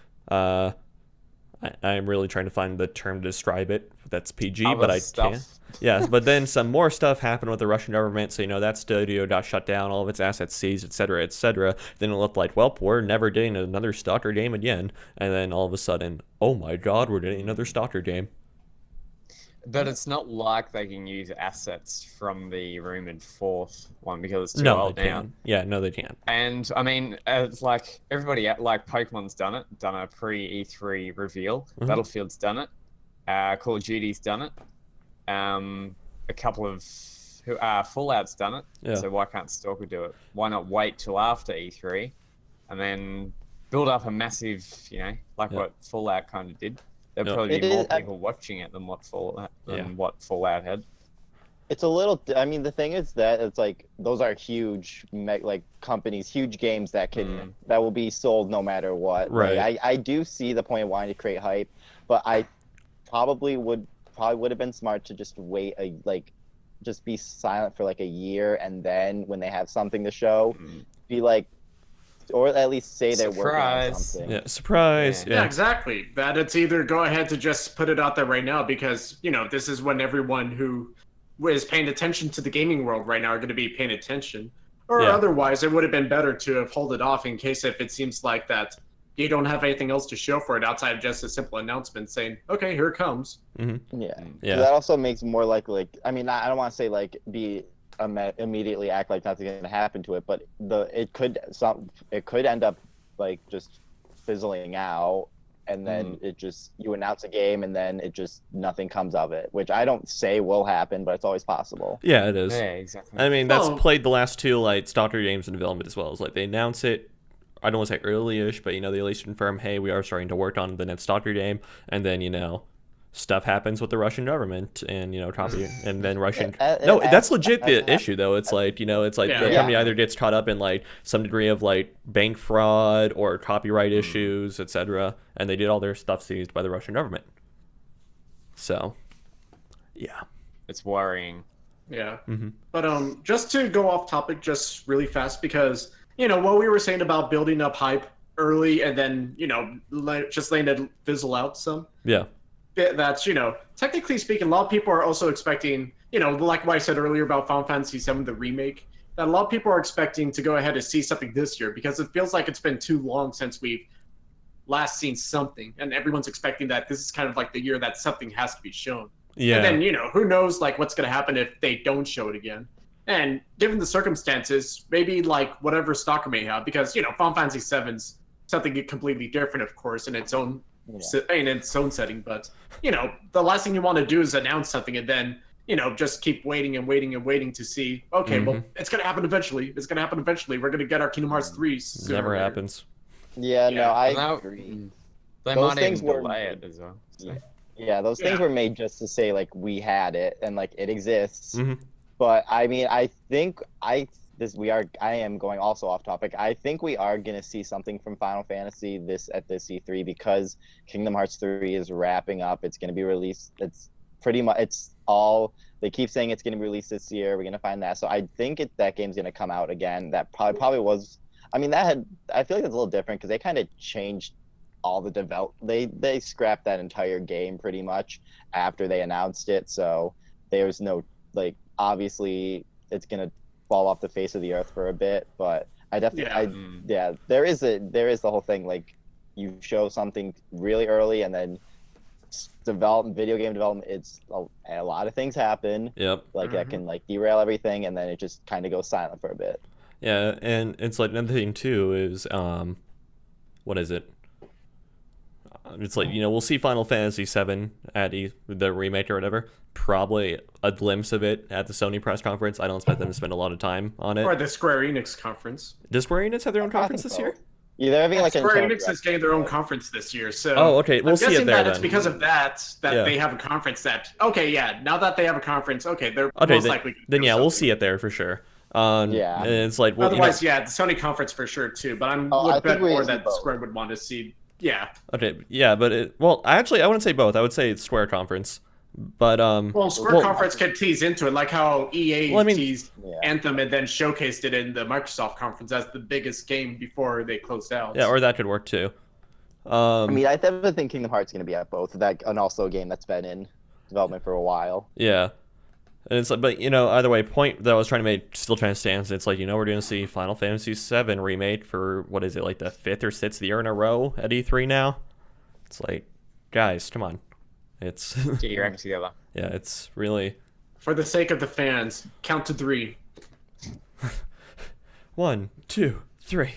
I'm really trying to find the term to describe it that's PG, Other but I stuff. can't. Yeah, but then some more stuff happened with the Russian government, so, you know, that studio got shut down, all of its assets seized, etc., etc. Then it looked like, well, we're never getting another Stalker game again, and then all of a sudden, oh my god, we're getting another Stalker game. But it's not like they can use assets from the rumored 4th one because it's too No, old they now. can't. Yeah, no, they can't. And I mean, it's like everybody, like Pokemon's done a pre E3 reveal. Mhm. Battlefield's done it. Call of Duty's done it. A couple of Fallout's done it. Yeah. So why can't Stalker do it? Why not wait till after E3 and then build up a massive, you know, like Yeah. what Fallout kind of did. There'll Yeah. probably be It more is- people watching it than what Fallout had. It's a little. I mean, the thing is that it's like those are huge, like companies, huge games that can that will be sold no matter what. Right. Like, I do see the point of wanting to create hype, but I probably would have been smart to just wait just be silent for like a year, and then when they have something to show, be like, or at least say they're working on Surprise. something. Yeah, surprise. Yeah, Yeah. exactly. That it's either go ahead to just put it out there right now because, you know, this is when everyone who is paying attention to the gaming world right now are going to be paying attention. Or Yeah. otherwise, it would have been better to have held it off in case if it seems like that you don't have anything else to show for it outside of just a simple announcement saying, okay, here it comes. Yeah. Yeah. That also makes more like I mean, I don't want to say like be immediately act like nothing's going to happen to it, but it could end up like just fizzling out, and then you announce a game and then it just nothing comes of it, which I don't say will happen, but it's always possible. Yeah, it is. Yeah, exactly. I mean, that's Well- played the last 2 like Stalker games in development as well. It's like they announce it, I don't want to say early-ish, but, you know, they at least confirm, hey, we are starting to work on the next Stalker game, and then, you know, stuff happens with the Russian government, and, you know, and then Russian. No, that's legit the issue though. It's like, you know, it's like the Yeah. company either gets caught up in like some degree of like bank fraud or copyright issues, etc., and they did all their stuff seized by the Russian government. So, yeah. It's worrying. Yeah. Mm-hmm. But just to go off topic just really fast, because, what we were saying about building up hype early and then, just letting it fizzle out some. Yeah. That's, technically speaking, a lot of people are also expecting, like what I said earlier about Final Fantasy VII, the remake, that a lot of people are expecting to go ahead and see something this year, because it feels like it's been too long since we've last seen something, and everyone's expecting that this is kind of like the year that something has to be shown. Yeah. And then, who knows, like, what's going to happen if they don't show it again. And given the circumstances, maybe, like, whatever Stalker may have, because, Final Fantasy VII's something completely different, of course, in its own setting. But, the last thing you want to do is announce something and then, just keep waiting and waiting and waiting to see, okay, well, it's going to happen eventually. It's going to happen eventually. We're going to get our Kingdom Hearts 3 soon. Never happens. Yeah, no, I agree. They Those might things even were delay it as well. So. Yeah, those things were made just to say, like, we had it and, like, it exists. Mm-hmm. But I mean, I think I am going also off topic. I think we are gonna see something from Final Fantasy at this E3, because Kingdom Hearts 3 is wrapping up. It's gonna be released. It's pretty much they keep saying it's gonna be released this year. We're gonna find that. So I think that game's gonna come out again. That probably was. I mean, I feel like it's a little different because they kind of changed all the they scrapped that entire game pretty much after they announced it. So there's no, like, obviously it's gonna fall off the face of the earth for a bit, but I definitely there is the whole thing, like, you show something really early and then video game development, it's a lot of things happen. Yep. Like that can, like, derail everything, and then it just kind of goes silent for a bit. Yeah, and it's like another thing too is what is it? It's like, we'll see Final Fantasy VII at the remake or whatever. Probably a glimpse of it at the Sony press conference. I don't expect them to spend a lot of time on it. Or the Square Enix conference. Does Square Enix have their own conference this year? Yeah, they're having like Square Enix is getting their own conference this year, so okay, we'll see it there then. It's because of that they have a conference now that they have a conference, they're most likely we'll see it there for sure. And it's like, well, otherwise, the Sony conference for sure too. But I bet more that Square would want to see. Yeah. Okay. Yeah, but I wouldn't say both. I would say it's Square conference. But Square conference can tease into it, like how EA teased Anthem and then showcased it in the Microsoft conference as the biggest game before they closed out. Yeah, or that could work too. I mean, I definitely think Kingdom Hearts is going to be at both that, and also a game that's been in development for a while. Yeah. And it's like, but either way, point that I was trying to make still trying to stand. It's like, we're going to see Final Fantasy VII remake for, what is it, like the 5th or 6th year in a row at E3 now? It's like, guys, come on. It's get your act together. Yeah, it's really, for the sake of the fans, count to 3. 1, 2, 3.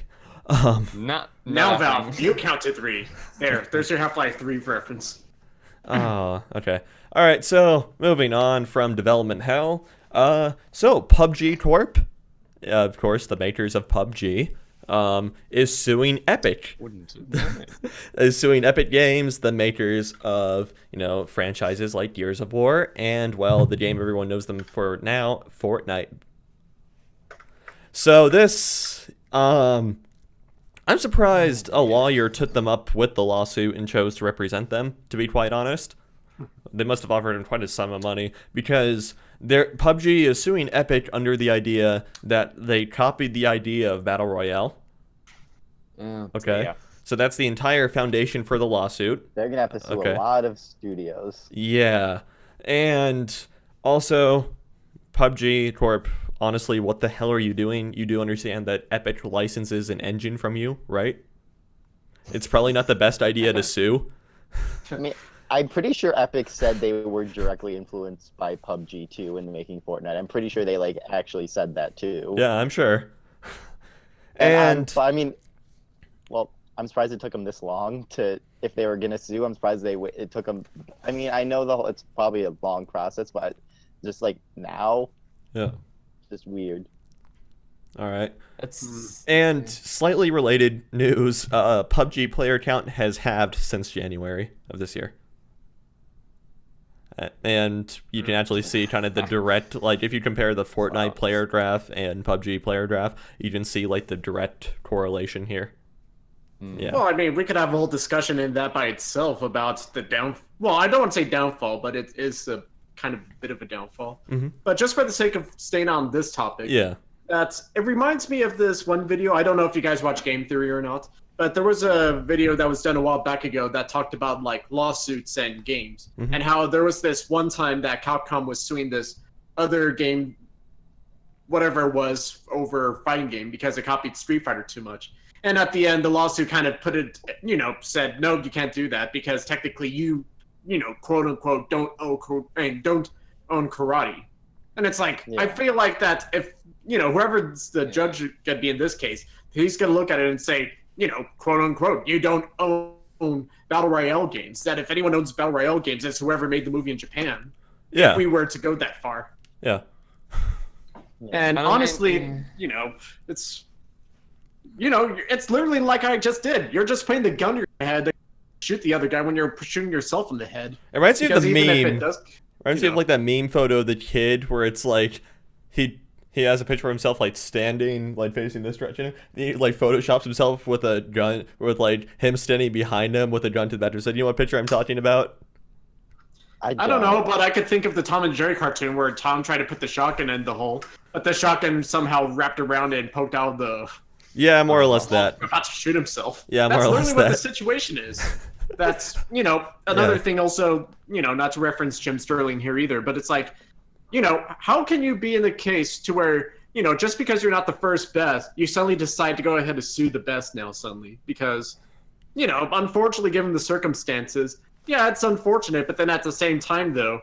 Now, Valve, you count to 3. There's your Half-Life 3 reference. Oh, okay. All right, so moving on from development hell. So PUBG Corp, of course, the makers of PUBG, is suing Epic. Is suing Epic Games, the makers of, franchises like Gears of War and, well, the game everyone knows them for now, Fortnite. So this, I'm surprised a lawyer took them up with the lawsuit and chose to represent them, to be quite honest. They must have offered him quite a sum of money, because PUBG is suing Epic under the idea that they copied the idea of Battle Royale. Okay. Yeah. So that's the entire foundation for the lawsuit. They're going to have to sue a lot of studios. Yeah. And also, PUBG Corp, honestly, what the hell are you doing? You do understand that Epic licenses an engine from you, right? It's probably not the best idea to sue. I mean, I'm pretty sure Epic said they were directly influenced by PUBG too in making Fortnite. I'm pretty sure they actually said that too. Yeah, I'm sure. But I mean, well, I'm surprised it took them this long if they were gonna sue. I'm surprised it took them. I mean, I know it's probably a long process, but just now, yeah, it's just weird. All right. And slightly related news: PUBG player count has halved since January of this year. And you can actually see kind of the direct, if you compare the Fortnite player graph and PUBG player graph, you can see the direct correlation here. Yeah. Well, I mean, we could have a whole discussion in that by itself about the well, I don't want to say downfall, but it is kind of a bit of a downfall. Mm-hmm. But just for the sake of staying on this topic, it reminds me of this one video. I don't know if you guys watch Game Theory or not, but there was a video that was done a while back ago that talked about like lawsuits and games, and how there was this one time that Capcom was suing this other game, whatever it was, over fighting game because it copied Street Fighter too much. And at the end, the lawsuit kind of put it, said, no, you can't do that because technically you quote unquote, don't own karate. And it's like, I feel like that if, whoever's the judge could be in this case, he's going to look at it and say, quote unquote, you don't own Battle Royale games. That if anyone owns Battle Royale games, it's whoever made the movie in Japan. Yeah. If we were to go that far. Yeah. And honestly, it's, it's literally like I just did. You're just putting the gun to your head to shoot the other guy when you're shooting yourself in the head. It reminds me of the meme. Reminds me of like that meme photo of the kid where it's like he has a picture of himself like standing like facing this direction. He like photoshops himself with a gun, with like him standing behind him with a gun to the back. So you know what picture I'm talking about? I don't know, but I could think of the Tom and Jerry cartoon where Tom tried to put the shotgun in the hole, but the shotgun somehow wrapped around it and poked out the. Yeah, more or less that. About to shoot himself. Yeah, more or less that. That's literally what the situation is. That's, another thing also, not to reference Jim Sterling here either, but it's like, how can you be in the case to where, just because you're not the first best, you suddenly decide to go ahead and sue the best now suddenly? Because, unfortunately, given the circumstances, yeah, it's unfortunate, but then at the same time, though,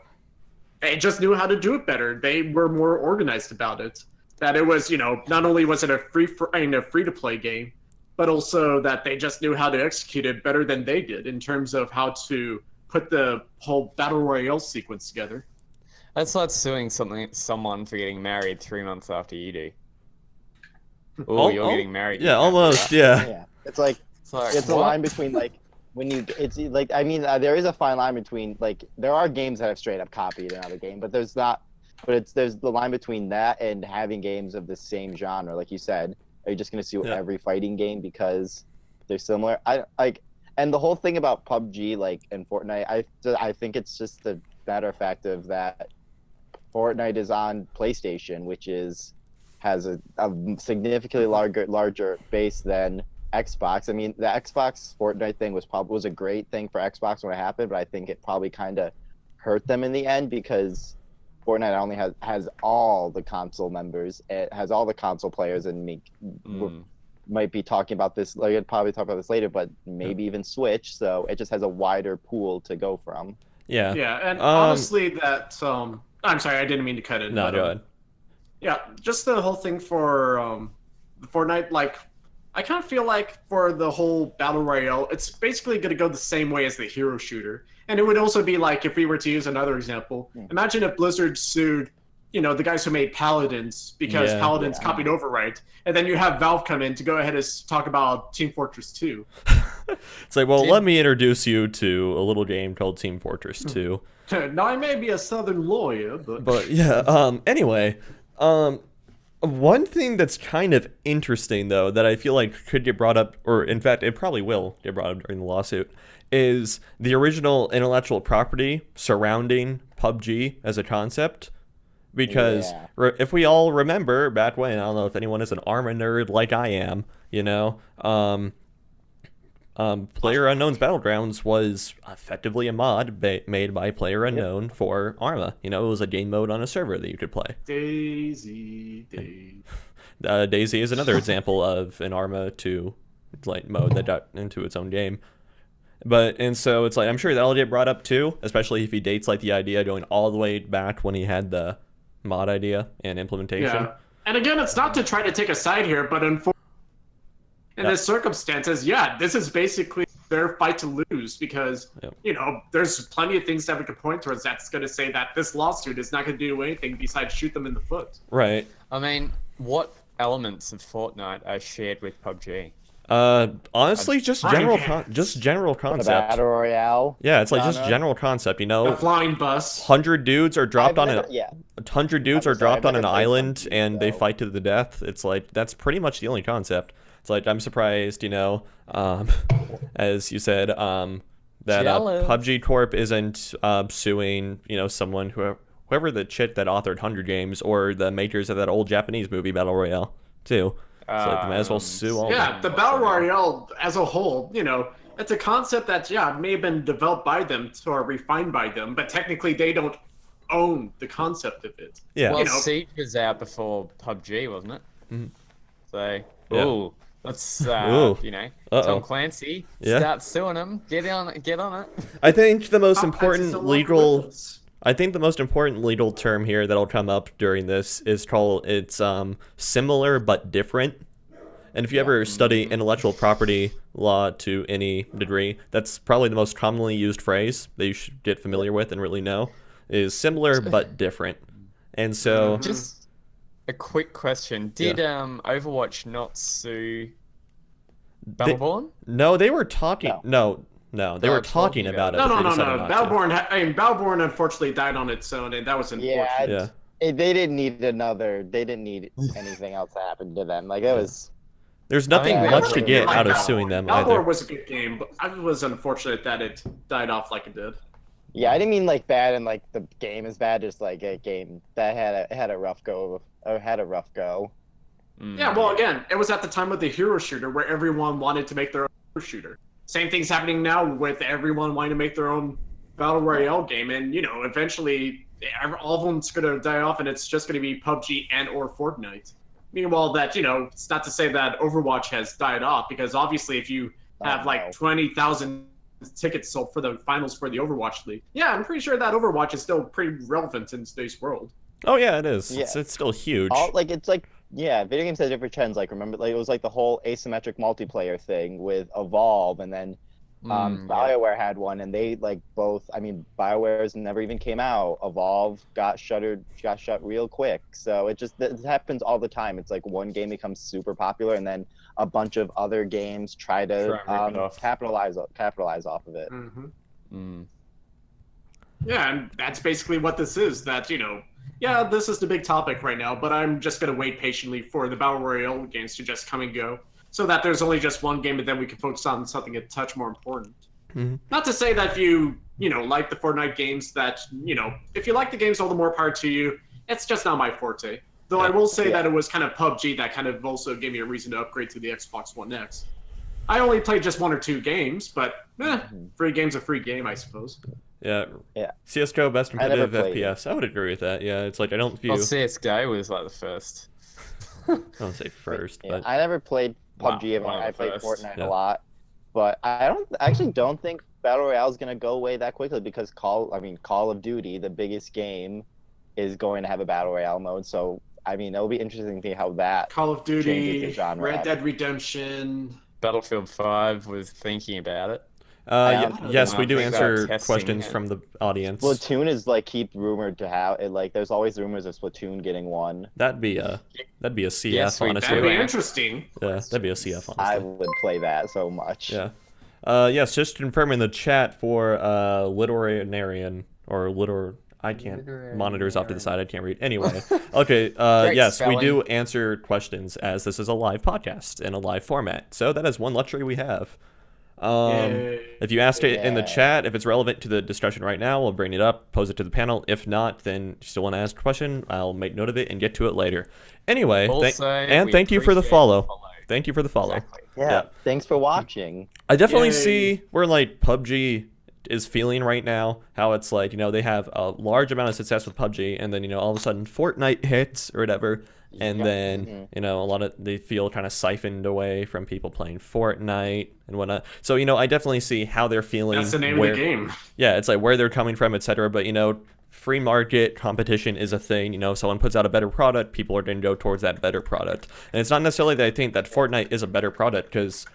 they just knew how to do it better. They were more organized about it. That it was, not only was it a free-to-play game, but also that they just knew how to execute it better than they did in terms of how to put the whole Battle Royale sequence together. That's like suing someone for getting married 3 months after you do. You're getting married. Yeah, almost, yeah. It's like it's a line between like when you it's like there is a fine line between like there are games that have straight up copied another game, but there's the line between that and having games of the same genre, like you said. Are you just gonna sue every fighting game because they're similar? And the whole thing about PUBG and Fortnite, I think it's just the matter of fact of that Fortnite is on PlayStation, which has a significantly larger base than Xbox. I mean, the Xbox Fortnite thing was a great thing for Xbox when it happened, but I think it probably kind of hurt them in the end because Fortnite only has all the console members. It has all the console players, and might be talking about this. Like, I'd probably talk about this later, but maybe even Switch. So it just has a wider pool to go from. Yeah. Yeah, and honestly, that I'm sorry, I didn't mean to cut it. No, go ahead. Yeah, just the whole thing for Fortnite, like, I kind of feel like for the whole Battle Royale, it's basically going to go the same way as the hero shooter. And it would also be like, if we were to use another example, imagine if Blizzard sued, the guys who made Paladins because Paladins copied Overwrite, and then you have Valve come in to go ahead and talk about Team Fortress 2. It's like, well, let me introduce you to a little game called Team Fortress 2. Now, I may be a Southern lawyer, but... But, yeah, anyway, one thing that's kind of interesting, though, that I feel like could get brought up, or in fact, it probably will get brought up during the lawsuit, is the original intellectual property surrounding PUBG as a concept. Because if we all remember back when, I don't know if anyone is an Arma nerd like I am, PlayerUnknown's Battlegrounds was effectively a mod made by PlayerUnknown for Arma. It was a game mode on a server that you could play. Daisy. Daisy is another example of an Arma 2 mode that got into its own game. And so it's like, I'm sure that'll get brought up too, especially if he dates the idea going all the way back when he had the mod idea and implementation. Yeah. And again, it's not to try to take a side here, but in the circumstances, this is basically their fight to lose because, there's plenty of things that we could point towards that's going to say that this lawsuit is not going to do anything besides shoot them in the foot. Right. I mean, what elements of Fortnite are shared with PUBG? Honestly, just general concept. Battle Royale. Yeah, it's just general concept. The flying bus. 100 dudes are dropped on an island and they fight to the death. It's like that's pretty much the only concept. It's like I'm surprised, as you said, that Jealous. PUBG Corp isn't suing, someone whoever the chick that authored Hunger Games or the makers of that old Japanese movie Battle Royale too. So they might as well sue all. Yeah, the Battle Royale as a whole, it's a concept that may have been developed by them or refined by them, but technically they don't own the concept of it. Yeah. Well, Siege was out before PUBG, wasn't it? Mhm. So, Yeah. let's Ooh. Tom Clancy, Yeah. start suing them. Get on it. I think the most Tom important Clancy's no longer legal. with us. I think the most important legal term here that'll come up during this is called similar but different. And if you ever study intellectual property law to any degree, that's probably the most commonly used phrase that you should get familiar with and really know is similar but different. And so Just a quick question: did Overwatch not sue Battleborn? no, they were talking. No, they were talking about it. No. but they decided not to. Battleborn unfortunately died on its own, and that was unfortunate. Yeah, they didn't need anything else to happen to them. Like it was. There's nothing think much to they get like out of Battleborn. suing them Battleborn either. was a good game, but it was unfortunate that it died off like it did. Yeah, I didn't mean like bad and like the game is bad. Just like a game that had a rough go. Yeah, well, again, it was at the time of the hero shooter where everyone wanted to make their own hero shooter. Same thing's happening now with everyone wanting to make their own battle royale game, and eventually all of them's gonna die off, and it's just gonna be PUBG and or Fortnite. Meanwhile, that it's not to say that Overwatch has died off, because obviously if you have like 20,000 tickets sold for the finals for the Overwatch League, yeah, I'm pretty sure that Overwatch is still pretty relevant in today's world. Oh yeah, it is. Yeah. It's still huge. Video games have different trends. Like remember, like it was like the whole asymmetric multiplayer thing with Evolve, and then BioWare had one, and they both. I mean, BioWare's never even came out. Evolve got shut real quick. So it happens all the time. It's like one game becomes super popular, and then a bunch of other games try to capitalize off of it. Yeah, and that's basically what this is. That yeah, this is the big topic right now, but I'm just gonna wait patiently for the Battle Royale games to just come and go, so that there's only just one game, and then we can focus on something a touch more important. Not to say that if you like the Fortnite games, that if you like the games, all the more power to you. It's just not my forte. Though I will say that it was kind of PUBG that kind of also gave me a reason to upgrade to the Xbox One X. I only played just 1 or 2 games, but free game's a free game, I suppose. Yeah. CS:GO best competitive FPS. I would agree with that. Yeah, it's like I don't view. Well, CS:GO was like the first. I don't say first, but I never played PUBG. I played Fortnite a lot, but I actually don't think Battle Royale is gonna go away that quickly, because Call of Duty, the biggest game, is going to have a Battle Royale mode. So I mean, it'll be interesting to see how that Call of Duty, changes the genre. Red Dead Redemption. Battlefield 5 was thinking about it. Yes, we do think answer about questions testing from the audience. Splatoon is keep rumored to have it. There's always rumors of Splatoon getting one. That'd be a CF, Yes, we honestly. That'd be interesting. Yeah, that'd be a CF, honestly. I would play that so much. Yeah. Yes, just confirming the chat for literarian or I can't. Monitors off to the side. I can't read. Anyway. Okay. Yes, we do answer questions, as this is a live podcast in a live format. So that is one luxury we have. If you ask it in the chat, if it's relevant to the discussion right now, we'll bring it up, pose it to the panel. If not, then you still want to ask a question, I'll make note of it and get to it later. Anyway, thank you for the follow. Thank you for the follow. Exactly. Yeah. Thanks for watching. I definitely see where PUBG is feeling right now, how it's they have a large amount of success with PUBG, and then all of a sudden Fortnite hits or whatever, and then a lot of they feel kind of siphoned away from people playing Fortnite and whatnot. So I definitely see how they're feeling. That's the name of the game. Yeah, it's where they're coming from, etc. But free market competition is a thing. If someone puts out a better product, people are going to go towards that better product. And it's not necessarily that I think that Fortnite is a better product, because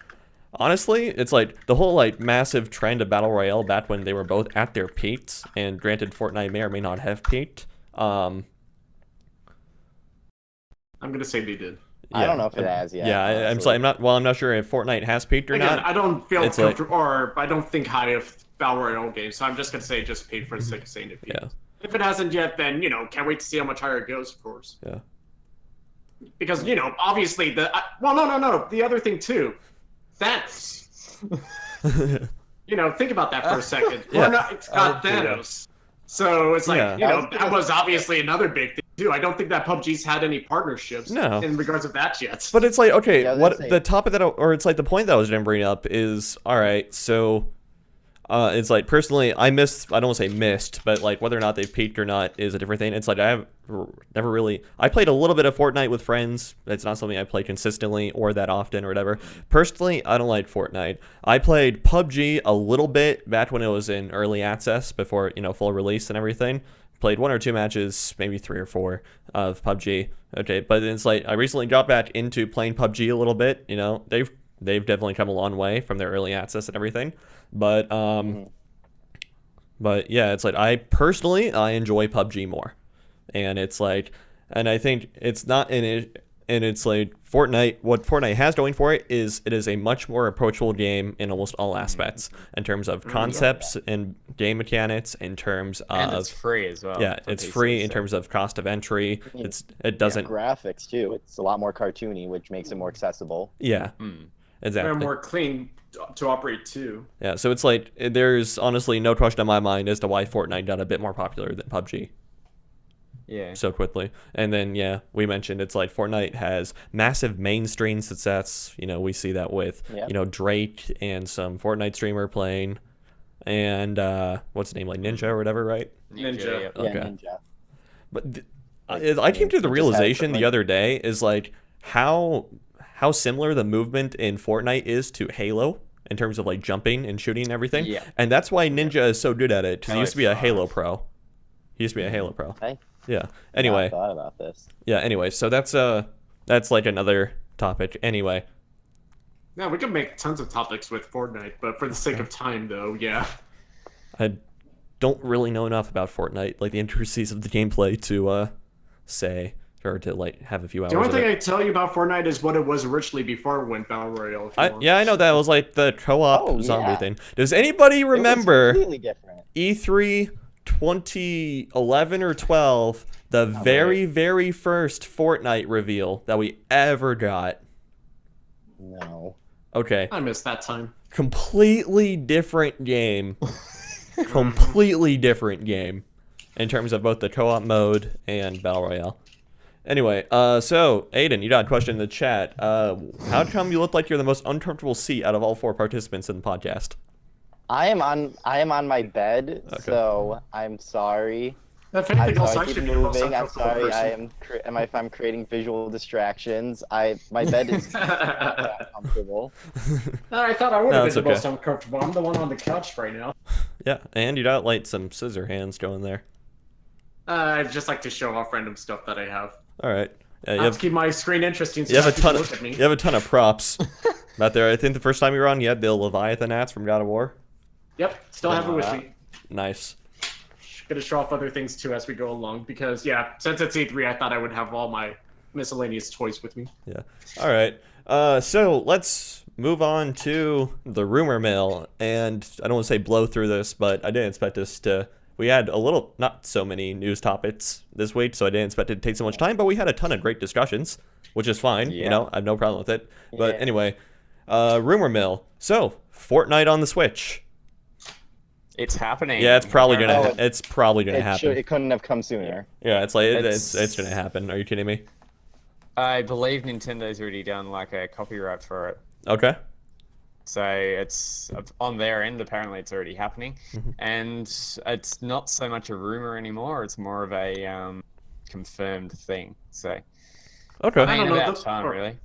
honestly, it's the whole massive trend of Battle Royale back when they were both at their peaks, and granted Fortnite may or may not have peaked. I'm gonna say they did. I don't know if it has yet. Yeah, I'm not sure if Fortnite has peaked or not. I don't feel comfortable, or I don't think high of Battle Royale games, so I'm just gonna say just paid for the sake of saying it peaked. Yeah. If it hasn't yet, then can't wait to see how much higher it goes, of course. Yeah. Because obviously no. The other thing too, that's think about that for a second. Yeah. Fortnite's got Thanos. So it's like, that was obviously another big thing too. I don't think that PUBG's had any partnerships in regards of that yet. But it's like, okay, the topic or it's like the point that I was going to bring up is, all right, so it's like, personally, I don't want to say missed, but like whether or not they've peaked or not is a different thing. It's like I played a little bit of Fortnite with friends. It's not something I play consistently or that often or whatever. Personally, I don't like Fortnite. I played PUBG a little bit back when it was in early access before, full release and everything. Played 1 or 2 matches, maybe 3 or 4 of PUBG. Okay, but it's like I recently got back into playing PUBG a little bit. They've definitely come a long way from their early access and everything. But yeah, it's like I enjoy PUBG more, and it's like, and I think it's not in it, and it's like Fortnite. What Fortnite has going for it is a much more approachable game in almost all aspects, in terms of concepts and game mechanics, in terms of, and it's free as well. Yeah, it's free in terms of cost of entry. It doesn't graphics too. It's a lot more cartoony, which makes it more accessible. Yeah, exactly. They're more clean to operate too. Yeah, so it's like there's honestly no question in my mind as to why Fortnite got a bit more popular than PUBG. Yeah. So quickly. And then we mentioned it's like Fortnite has massive mainstream success. We see that with Drake and some Fortnite streamer playing, and what's the name, like Ninja or whatever, right? Ninja. Yeah, Okay. Ninja. But I came to the realization the other day is like how similar the movement in Fortnite is to Halo in terms of like jumping and shooting and everything. Yeah. And that's why Ninja is so good at it, because he used to be a Halo pro. Yeah. Anyway. I thought about this. Yeah. Anyway, so that's like another topic. Anyway. Yeah, we could make tons of topics with Fortnite, but for the sake of time, though, yeah. I don't really know enough about Fortnite, like the intricacies of the gameplay, to say, or to like have a few hours. The only thing I tell you about Fortnite is what it was originally before it went Battle Royale. I know that was like the co-op zombie thing. Does anybody remember E3 2011 or 12, the very first Fortnite reveal that we ever got? No. Okay. I missed that time. Completely different game. Completely different game in terms of both the co-op mode and Battle Royale. Anyway, so Aidan, you got a question in the chat. How come you look like you're the most uncomfortable seat out of all 4 participants in the podcast? I am on my bed, so I'm sorry. If anything else, I keep moving. I'm sorry. If I'm creating visual distractions, my bed is uncomfortable. I thought I would have been the most uncomfortable. I'm the one on the couch right now. Yeah, and you got like some scissor hands going there. I just like to show off random stuff that I have. All right. I have to keep my screen interesting. So you have a ton of props out there. I think the first time you were on, you had the Leviathan hats from God of War. Yep, still have it with me. Nice. Gonna show off other things too as we go along, because since it's E3, I thought I would have all my miscellaneous toys with me. Yeah. All right. So let's move on to the rumor mill, and I don't want to say blow through this, but I didn't expect us to. We had not so many news topics this week, so I didn't expect it to take so much time, but we had a ton of great discussions, which is fine. Yeah. I have no problem with it. But anyway, rumor mill. So Fortnite on the Switch. It's happening. Yeah, it's probably gonna. It's probably gonna happen. It couldn't have come sooner. Yeah, it's like it's gonna happen. Are you kidding me? I believe Nintendo's already done like a copyright for it. Okay. So it's on their end. Apparently, it's already happening, and it's not so much a rumor anymore. It's more of a confirmed thing. So okay. I mean, about time, really.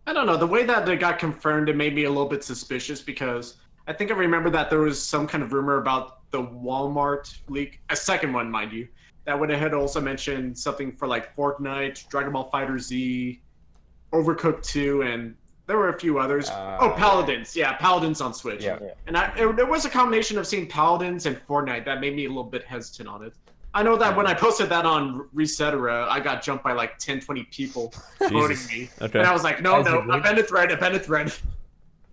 I don't know. The way that it got confirmed, it made me a little bit suspicious, because I think I remember that there was some kind of rumor about the Walmart leak, a second one, mind you, that would have also mentioned something for like Fortnite, Dragon Ball FighterZ, Overcooked 2, and there were a few others. Paladins. Yeah, Paladins on Switch. Yeah. And there was a combination of seeing Paladins and Fortnite that made me a little bit hesitant on it. I know that when I posted that on Resetera, I got jumped by like 10, 20 people voting me. Okay. And I was like, no, abandon thread.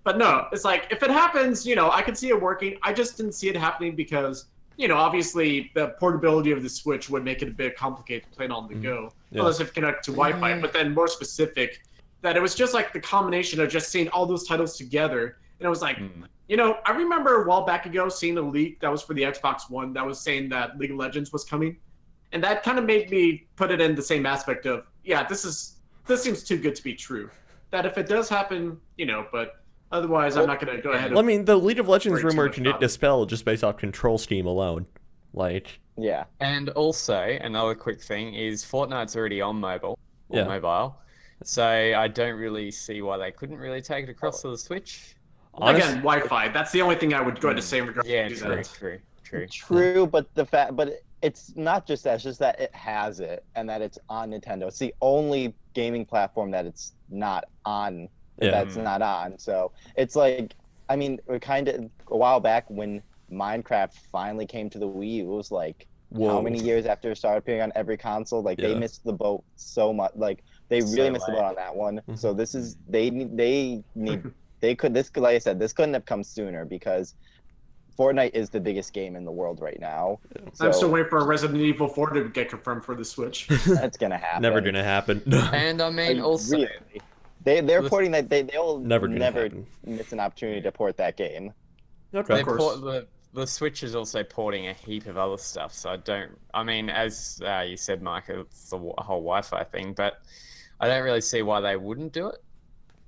But no, it's like, if it happens, I could see it working. I just didn't see it happening because, obviously the portability of the Switch would make it a bit complicated to play it on the go. Unless it connect to Wi-Fi. But then more specific, that it was just like the combination of just seeing all those titles together. And it was like, You know, I remember a while back ago seeing a leak that was for the Xbox One that was saying that League of Legends was coming, and that kind of made me put it in the same aspect of, yeah, this seems too good to be true. That if it does happen, you know, but otherwise, I'm not going to go ahead. I mean, the League of Legends rumor can get dispelled just based off control scheme alone. Like, yeah. And also, another quick thing is Fortnite's already on mobile. So I don't really see why they couldn't really take it across to the Switch. Again, Wi-Fi. That's the only thing I would go to say regarding True, but it's not just that. It's just that it has it and that it's on Nintendo. It's the only gaming platform that it's not on. That's not on. So it's like, I mean, we're kind of a while back when Minecraft finally came to the Wii U. It was like how many years after it started appearing on every console? Like they missed the boat so much. Like they really missed the boat on that one. So this is they could like I said, this couldn't have come sooner because Fortnite is the biggest game in the world right now. So, I'm still waiting for a Resident Evil 4 to get confirmed for the Switch. That's gonna happen. Never gonna happen. And I mean, also really, they're porting that they'll never miss an opportunity to port that game. Okay. The Switch is also porting a heap of other stuff, so I mean, as you said, Mike, it's the whole Wi-Fi thing, but I don't really see why they wouldn't do it.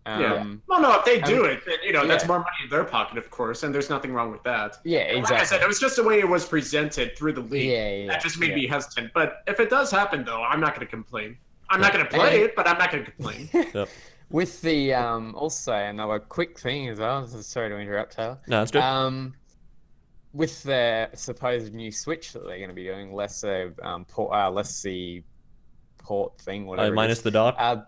Well, no, if they do it, then, you know, that's more money in their pocket, of course, and there's nothing wrong with that. Yeah, exactly. Like I said, it was just the way it was presented through the leak. Yeah. That just made me hesitant. But if it does happen, though, I'm not going to complain. I'm not going to play it, but I'm not going to complain. With the, also, another quick thing as well, sorry to interrupt, Taylor. No, that's good. With the supposed new Switch that they're going to be doing, less the port thing, whatever. Minus the dock?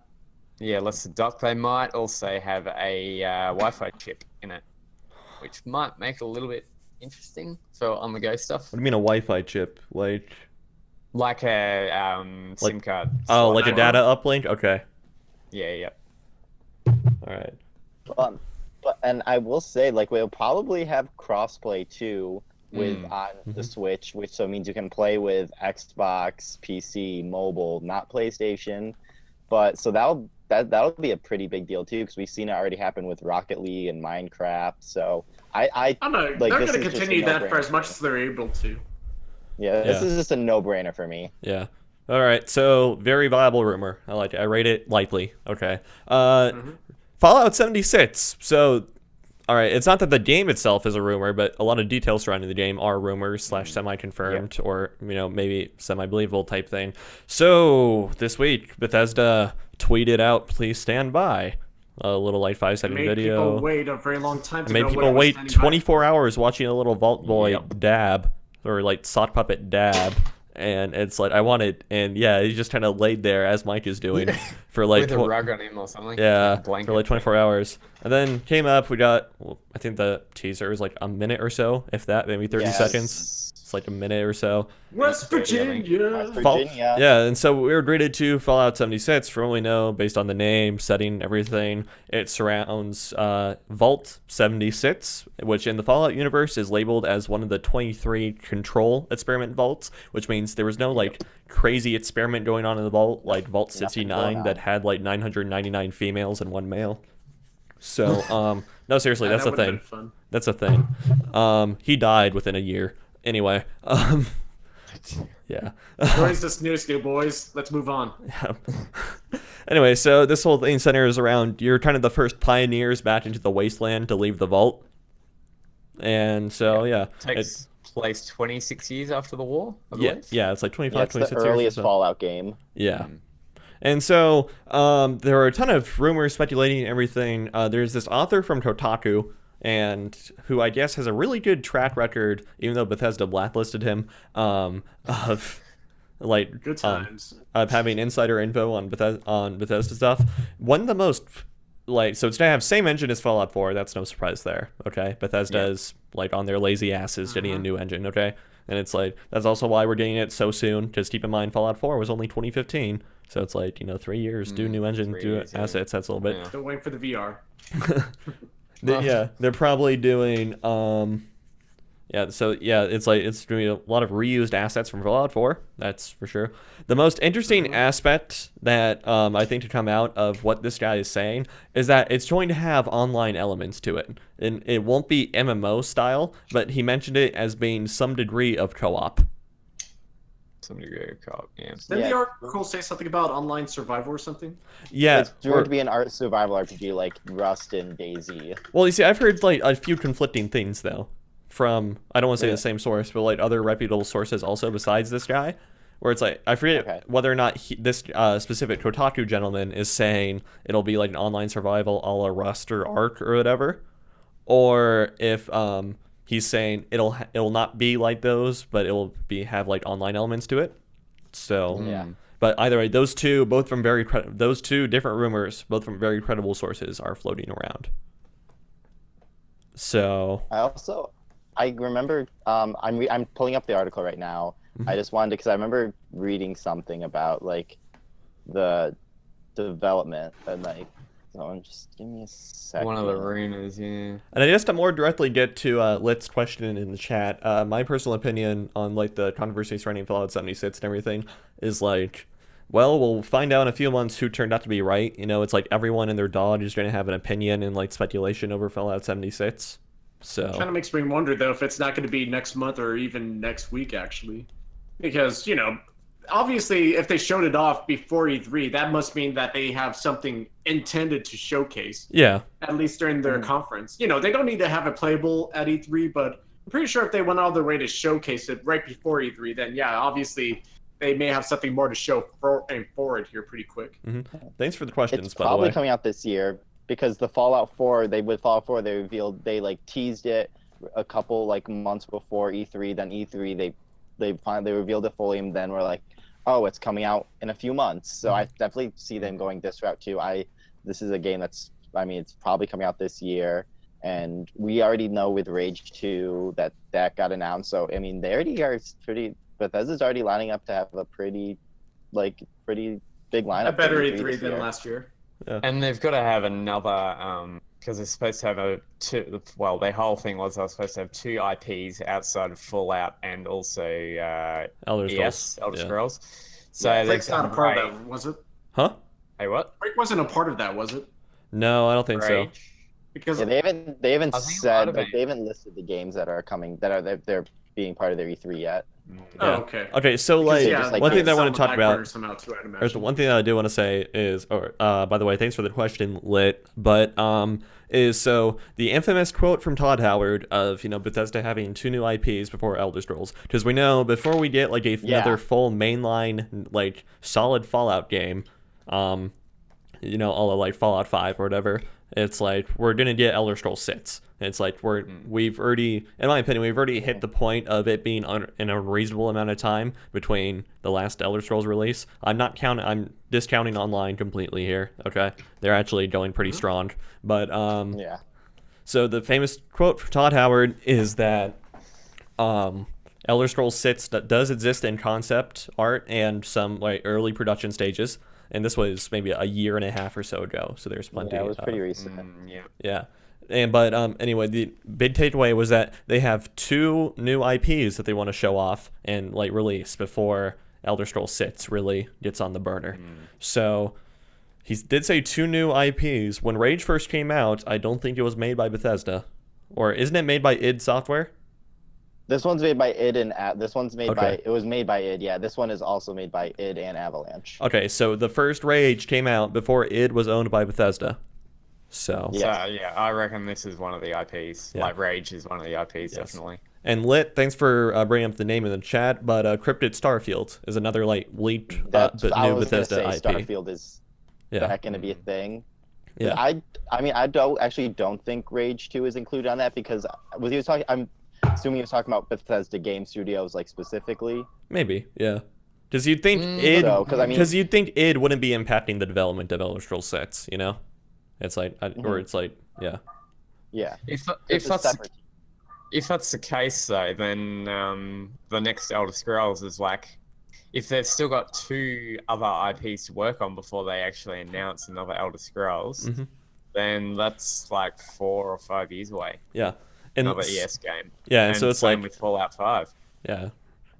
Yeah, less the dock. They might also have a Wi-Fi chip in it, which might make it a little bit interesting for on-the-go stuff. What do you mean a Wi-Fi chip? Like a SIM card. Oh, like a data uplink? Okay. Yeah. All right. And I will say, like, we'll probably have crossplay too with on the Switch, which so means you can play with Xbox, PC, mobile, not PlayStation. But so that'll be a pretty big deal too, because we've seen it already happen with Rocket League and Minecraft. So I like, they're going to continue that for as much as they're able to. Yeah, this is just a no-brainer for me. Yeah. All right. So very viable rumor. I like it. I rate it lightly. Okay. Fallout 76. So, all right. It's not that the game itself is a rumor, but a lot of details surrounding the game are rumors / semi-confirmed or, you know, maybe semi-believable type thing. So this week, Bethesda tweeted out, "Please stand by." A little like 5-second video. Made people wait a very long time. Made people wait 24 hours watching a little Vault Boy dab or like sock puppet dab. And it's like, I want it. And yeah, he just kind of laid there as Mike is doing for like... With a rug on him or something. Yeah, for like 24 hours. And then came up, we got, I think the teaser was like a minute or so, if that, maybe 30 seconds. It's like a minute or so. West Virginia. Yeah, and so we were greeted to Fallout 76. From what we know, based on the name, setting, everything, it surrounds Vault 76, which in the Fallout universe is labeled as one of the 23 control experiment vaults, which means there was no like crazy experiment going on in the vault, like Vault 69 that had like 999 females and 1 male. So, no, seriously, that's a thing. That's a thing. He died within a year. Anyway, yeah. Where's this news, new boys? Let's move on. Yeah. Anyway, so this whole thing centers around you're kind of the first pioneers back into the wasteland to leave the vault, and so takes place 26 years after the war. I believe. Yeah, it's like 25, it's 26 the years. Earliest Fallout game. Yeah. And so there are a ton of rumors speculating everything. There's this author from Kotaku, and who I guess has a really good track record, even though Bethesda blacklisted him, of like good times of having insider info on Bethesda stuff. One of the most so it's gonna have same engine as Fallout 4. That's no surprise there. Okay, Bethesda is like on their lazy asses getting a new engine. Okay, and it's like that's also why we're getting it so soon. Just keep in mind, Fallout 4 was only 2015, so it's like 3 years, do new engine, do assets. That's a little bit. Yeah. Still waiting for the VR. Yeah, they're probably doing Yeah, so yeah, it's going to be a lot of reused assets from Fallout 4. That's for sure. The most interesting aspect that I think to come out of what this guy is saying is that it's going to have online elements to it, and it won't be MMO style, but he mentioned it as being some degree of co-op. Some degree of co-op, yeah. Didn't the article say something about online survival or something? Yeah, it's going to be an survival RPG like Rust and DayZ. Well, you see, I've heard like a few conflicting things though, from I don't want to say the same source, but like other reputable sources also besides this guy, where it's like I forget whether or not this specific Kotaku gentleman is saying it'll be like an online survival a la Rust or Ark or whatever, or if he's saying it'll not be like those, but it'll have like online elements to it. So yeah. But either way, those two different rumors, both from very credible sources, are floating around. So I remember I'm pulling up the article right now. I just wanted because I remember reading something about like the development and like. So just give me a second. One of the rumors, yeah. And I guess to more directly get to Lit's question in the chat, my personal opinion on like the controversy surrounding Fallout 76 and everything is like, well, we'll find out in a few months who turned out to be right. You know, it's like everyone and their dog is going to have an opinion and like speculation over Fallout 76. So kind of makes me wonder though if it's not going to be next month or even next week actually, because obviously, if they showed it off before E3, that must mean that they have something intended to showcase. Yeah. At least during their conference. They don't need to have it playable at E3, but I'm pretty sure if they went all their way to showcase it right before E3, then yeah, obviously they may have something more to show forward here pretty quick. Thanks for the questions, it's by the way. It's probably coming out this year because the Fallout 4, they like teased it a couple like months before E3. Then E3, they finally revealed it fully, and then we're like, oh, it's coming out in a few months. So I definitely see them going this route too. This is a game it's probably coming out this year, and we already know with Rage 2 that got announced. So they already are Bethesda's already lining up to have a pretty big lineup. A better E3 than last year. Yeah. And they've got to have another because they're supposed to have their whole thing was they were supposed to have 2 IPs outside of Fallout and also Elder Scrolls. Elder Scrolls. So Quake's not a part of that, was it? Huh? Hey, what? Quake wasn't a part of that, was it? No, I don't think so. Because they haven't said they haven't listed the games that are coming they're being part of their E3 yet. Oh, okay. Okay, so one thing that I want to talk about, or the one thing that I do want to say is, by the way, thanks for the question, Lit, but is so the infamous quote from Todd Howard of Bethesda having 2 new IPs before Elder Scrolls, because we know before we get like another full mainline like solid Fallout game, all of like Fallout 5 or whatever, it's like we're gonna get Elder Scrolls 6. It's like we've already, in my opinion, hit the point of it being in a reasonable amount of time between the last Elder Scrolls release. I'm discounting online completely here. Okay, they're actually going pretty strong. But yeah. So the famous quote from Todd Howard is that Elder Scrolls 6 does exist in concept art and some like early production stages, and this was maybe a year and a half or so ago. So there's plenty. Yeah, it was pretty recent. Yeah. But anyway, the big takeaway was that they have 2 new IPs that they want to show off and like release before Elder Scrolls 6 really gets on the burner. So he did say 2 new IPs. When Rage first came out, I don't think it was made by Bethesda, or isn't it made by id Software? This one's made by id and this one's made by it was made by id. Yeah, this one is also made by id and Avalanche. Okay, so the first Rage came out before id was owned by Bethesda. So yeah, I reckon this is one of the IPs. Yeah. Like Rage is one of the IPs, definitely. And Lit, thanks for bringing up the name in the chat. But Cryptid Starfield is another like leaked new Bethesda IP. Starfield is that going to be a thing? Yeah. I don't think Rage 2 is included on that because I'm assuming he was talking about Bethesda Game Studios like specifically. Maybe, yeah. Because you'd think you'd think id wouldn't be impacting the development of Elder Scrolls 6, It's like, or it's like, yeah. Yeah. If that's the case, though, then the next Elder Scrolls is like, if they've still got 2 other IPs to work on before they actually announce another Elder Scrolls, then that's like 4 or 5 years away. Yeah. And another ES game. Yeah, and so it's same like with Fallout 5. Yeah,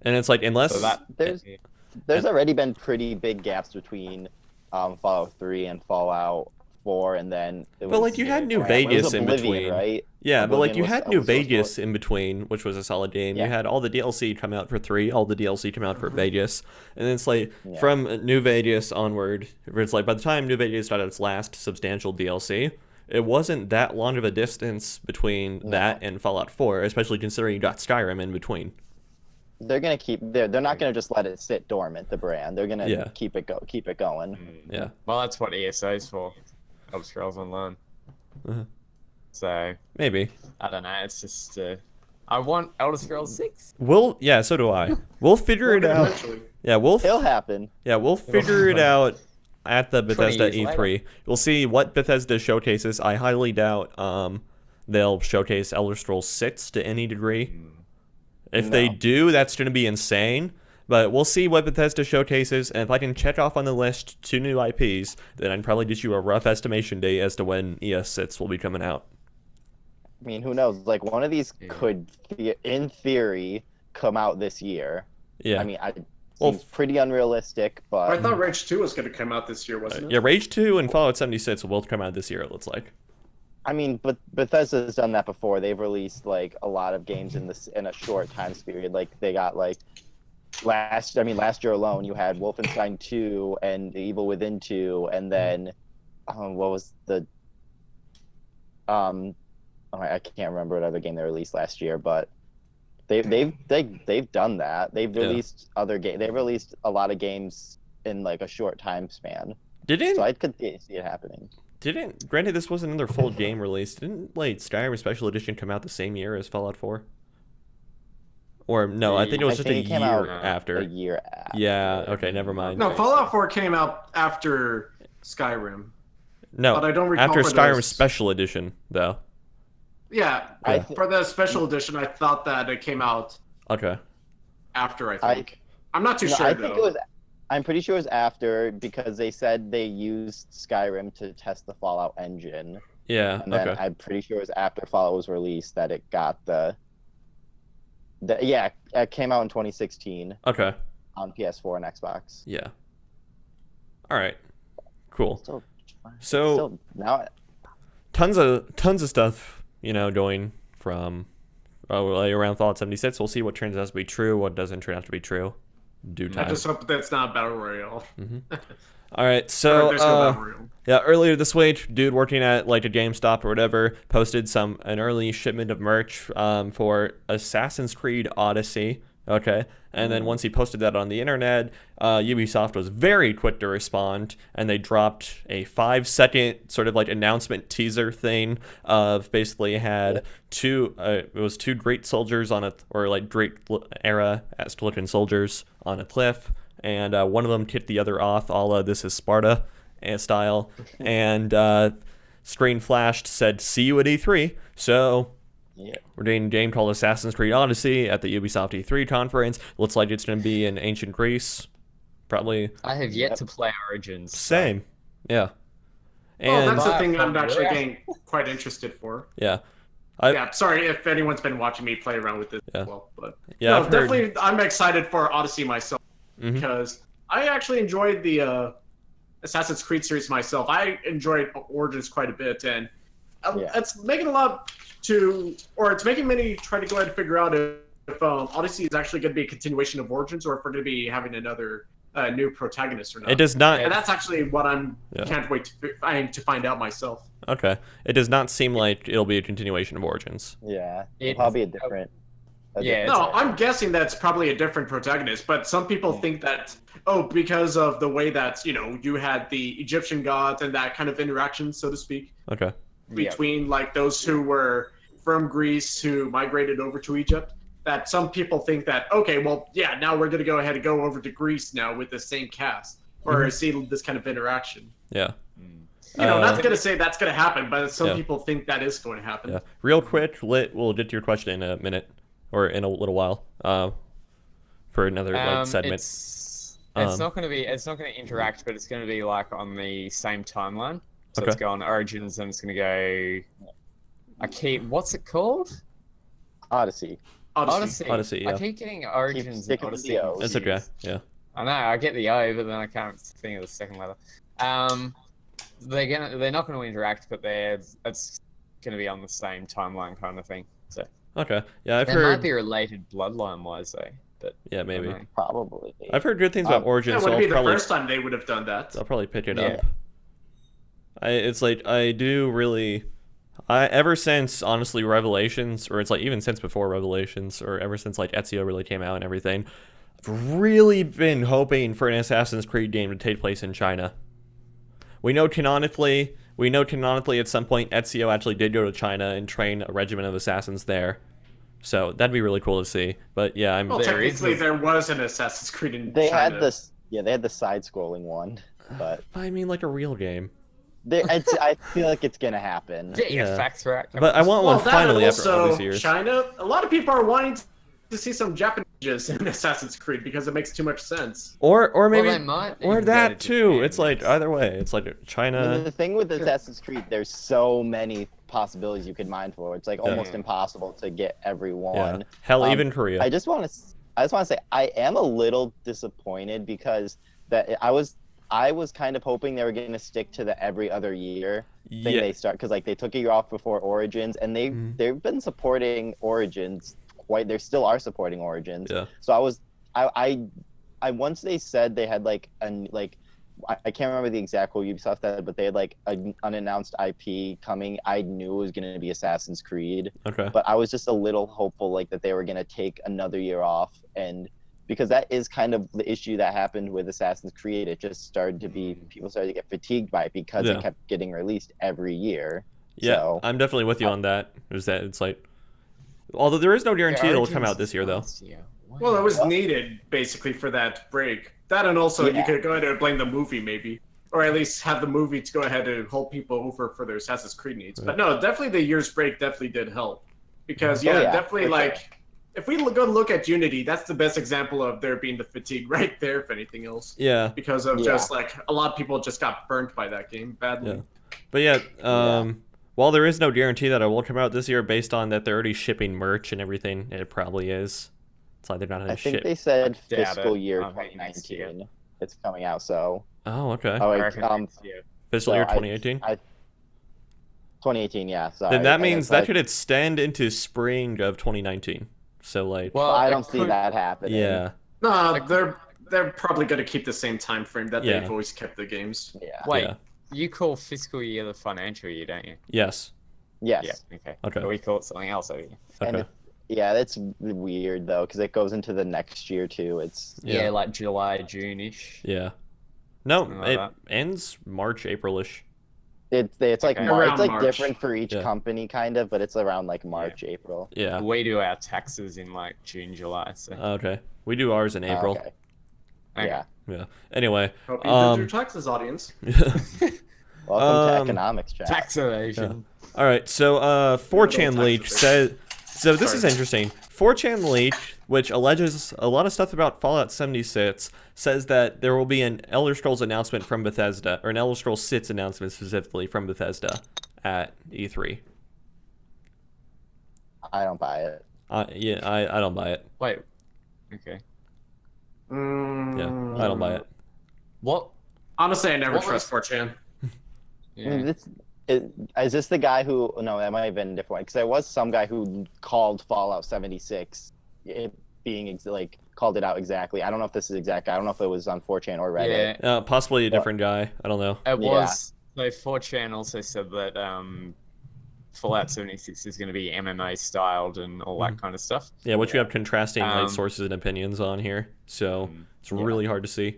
and it's like unless there's already been pretty big gaps between Fallout 3 and Fallout 4, and then but like you had New Vegas in between, right? Yeah, Oblivion but like you had New was Vegas in between, which was a solid game. You had all the DLC come out for 3, all the DLC come out for Vegas, and then it's like from New Vegas onward, it's like by the time New Vegas got its last substantial DLC, it wasn't that long of a distance between that and Fallout 4, especially considering you got Skyrim in between. They're gonna they're not gonna just let it sit dormant. The brand, they're gonna keep it going. Yeah. Well, that's what ESO is for. Elder Scrolls Online. So maybe I don't know. It's just I want Elder Scrolls 6. So do I. We'll figure it out. Eventually. Yeah, it'll happen. Yeah, we'll figure it out at the Bethesda E3. Later. We'll see what Bethesda showcases. I highly doubt they'll showcase Elder Scrolls 6 to any degree. If they do, that's going to be insane. But we'll see what Bethesda showcases, and if I can check off on the list 2 new IPs, then I'd probably get you a rough estimation date as to when ES6 will be coming out. I mean, who knows? Like, one of these could, in theory, come out this year. Yeah. I mean, seems pretty unrealistic, but... I thought Rage 2 was going to come out this year, wasn't it? Yeah, Rage 2 and Fallout 76 will both come out this year, it looks like. I mean, but Bethesda's done that before. They've released, like, a lot of games in a short time period. Like, they got, like... Last year alone, you had Wolfenstein 2 and Evil Within 2, and then what was the I can't remember what other game they released last year, but they've done that. They've released other games. They released a lot of games in like a short time span. So I could see it happening. Granted, this wasn't another full game release. Didn't like Skyrim Special Edition come out the same year as Fallout 4? Or no, I think it was just a year after. A year after. Yeah, okay, never mind. No, Fallout 4 came out after Skyrim. No, but I don't recall after Skyrim Special Edition, though. Yeah, for the Special Edition, I thought that it came out after, I think. I'm not too sure, though. I'm pretty sure it was after, because they said they used Skyrim to test the Fallout engine. Yeah, and then I'm pretty sure it was after Fallout was released that it got it came out in 2016. Okay. On PS4 and Xbox. Yeah. All right. Cool. So now, tons of stuff, going from around Fallout 76. We'll see what turns out to be true, what doesn't turn out to be true. Due time. I just hope that's not Battle Royale. All right, so earlier this week, dude working at like a GameStop or whatever posted an early shipment of merch for Assassin's Creed Odyssey. Okay, and then once he posted that on the internet, Ubisoft was very quick to respond, and they dropped a 5-second sort of like announcement teaser thing of basically had two great soldiers great era Aztec soldiers on a cliff. And one of them kicked the other off, a la This Is Sparta style. And screen flashed, said, "See you at E3." So we're doing a game called Assassin's Creed Odyssey at the Ubisoft E3 conference. Looks like it's going to be in ancient Greece. Probably. I have yet to play Origins. Same. Yeah. And that's the thing I'm actually getting quite interested for. Yeah. Sorry if anyone's been watching me play around with this as well. But definitely I'm excited for Odyssey myself. Because I actually enjoyed the Assassin's Creed series myself. I enjoyed Origins quite a bit, and it's making it's making many try to go ahead and figure out if Odyssey is actually going to be a continuation of Origins, or if we're going to be having another new protagonist or not. It does not, and that's actually what can't wait to find out myself. Okay, it does not seem like it'll be a continuation of Origins. Yeah, it'll probably be a different. I'm guessing that's probably a different protagonist, but some people think that, because of the way that, you had the Egyptian gods and that kind of interaction, so to speak, between like those who were from Greece who migrated over to Egypt, that some people think that, now we're going to go ahead and go over to Greece now with the same cast, or see this kind of interaction. Yeah. Not going to say that's going to happen, but some people think that is going to happen. Yeah. Real quick, we'll get to your question in a minute. Or in a little while, for another segment. It's not going to interact, but it's going to be like on the same timeline. So it's going Origins, and it's going to go. What's it called? Odyssey. Odyssey, yeah. I keep getting Origins and Odyssey. That's okay. Yeah. I know. I get the O, but then I can't think of the second letter. They're not gonna interact, but it's gonna be on the same timeline kind of thing. So Okay. Yeah, I've they heard. might be related bloodline-wise though. But Yeah, maybe. Probably. I've heard good things about Origins. That so would I'll be the probably, first time they would have done that. I'll probably pick it Yeah. up. It's like I do really. Ever since honestly Revelations, or it's like even since before Revelations, or ever since like Ezio really came out and everything, I've really been hoping for an Assassin's Creed game to take place in China. We know canonically at some point Ezio actually did go to China and train a regiment of assassins there. So that'd be really cool to see. But yeah, Well, technically there was an Assassin's Creed in They China. had this. Yeah, they had the side-scrolling one, but I mean like a real game. I feel like it's gonna happen. get your Yeah. facts right. But I want one that finally and after all also these years. China. A lot of people are wanting to see some Japanese in Assassin's Creed because it makes too much sense. Or maybe they might or even go that to too. Japan, It's like yes. either way. It's like I mean, China. the thing with Assassin's Creed, there's so many possibilities you could mine for. It's like almost impossible to get everyone. Yeah. Hell, even Korea. I just want to say I am a little disappointed because I was kind of hoping they were going to stick to the every other year thing Yeah. they start, because like they took a year off before Origins, and they've been supporting Origins they still are supporting Origins. Yeah. So I once they said they had like I can't remember the exact quote Ubisoft said, but they had like an unannounced IP coming. I knew it was going to be Assassin's Creed, Okay. but I was just a little hopeful like that they were going to take another year off, and because that is kind of the issue that happened with Assassin's Creed. It just started to be, people started to get fatigued by it because Yeah. it kept getting released every year. Yeah, So, I'm definitely with you on that. Is that it's like, although there is no guarantee it'll come out this year though. Well, it was needed basically for that break. That and also you Yeah. could go ahead and blame the movie maybe, or at least have the movie to go ahead and hold people over for their Assassin's Creed needs. But no, definitely the year's break definitely did help because definitely for like. sure. If we go look at Unity, that's the best example of there being the fatigue right there, if anything else. Yeah, Because of just like a lot of people just got burnt by that game badly. Yeah. But yeah, while there is no guarantee that it will come out this year, based on that they're already shipping merch and everything, it probably is. It's like they're not gonna I think ship. they said I doubt fiscal it. year I think next year. 2019 it's coming out. So Oh, okay. oh, I wait, reckon next year. Fiscal so year I- 2018. 2018, yeah. Sorry. Then that I means guess that could extend into spring of 2019. So like, Well, I it don't see could- that happening. yeah, No, they're probably going to keep the same time frame that Yeah. they've always kept the games. Yeah. Wait, Yeah. you call fiscal year the financial year, don't you? yes, Yes. Yeah. Okay. Okay. But we call it something else over here. And okay, Yeah, that's weird though, because it goes into the next year too. It's Yeah, like July, June-ish. yeah. No, Something like it that. ends March, Aprilish. it's like Okay. March. Around It's like March. different for each Yeah. company, kind of, but it's around like March, April. Yeah. We do our taxes in like June, July. So. Okay. We do ours in April. Okay. Okay. Yeah. Yeah. Anyway. Hope you did your taxes, audience. Welcome to economics chat. Tax evasion. All right. So 4chan tax leak evasion. says. So this is Sorry. interesting. 4chan leak, which alleges a lot of stuff about Fallout 76, says that there will be an Elder Scrolls announcement from Bethesda, or an Elder Scrolls 6 announcement specifically from Bethesda at E3. I don't buy it. Yeah, I don't buy it. Wait. Okay. Yeah, I don't buy it. What? Honestly, I never What trust 4chan. I mean, Yeah. is this the guy who? No, that might have been a different one. Because there was some guy who called Fallout 76, it being like called it out exactly. I don't know if this is exact. I don't know if it was on 4chan or Reddit. Yeah. Possibly a different guy. I don't know. It Yeah. was. So 4chan also said that Fallout 76 is going to be MMO styled and all that kind of stuff. Yeah, which we have contrasting like, Um, sources and opinions on here, so it's Yeah. really hard to see.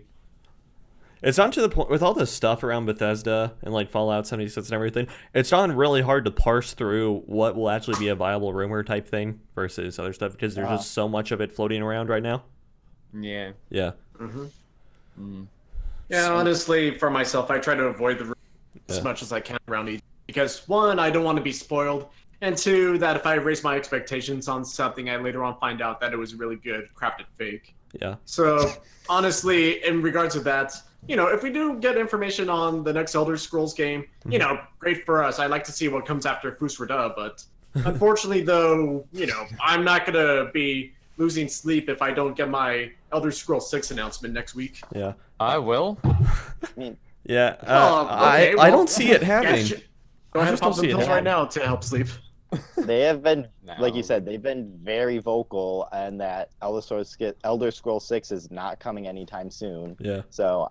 It's on to the point with all this stuff around Bethesda and like Fallout 76 and everything. It's gotten really hard to parse through what will actually be a viable rumor type thing versus other stuff because there's just so much of it floating around right now. Yeah. Yeah. Yeah, honestly, for myself, I try to avoid the rumors as much as I can around each. Because one, I don't want to be spoiled, and two, that if I raise my expectations on something, I later on find out that it was really good, crafted fake. Yeah. So honestly, in regards to that, if we do get information on the next Elder Scrolls game, great for us. I'd like to see what comes after Fusrada, but Unfortunately, though, I'm not gonna be losing sleep if I don't get my Elder Scrolls 6 announcement next week. Yeah. I will. Yeah. Okay, I don't see it happening. Go ahead and pop don't some see it pills right happening. now to help sleep. They have been, like you No. said, they've been very vocal, and that Elder Scrolls 6 is not coming anytime soon. Yeah. So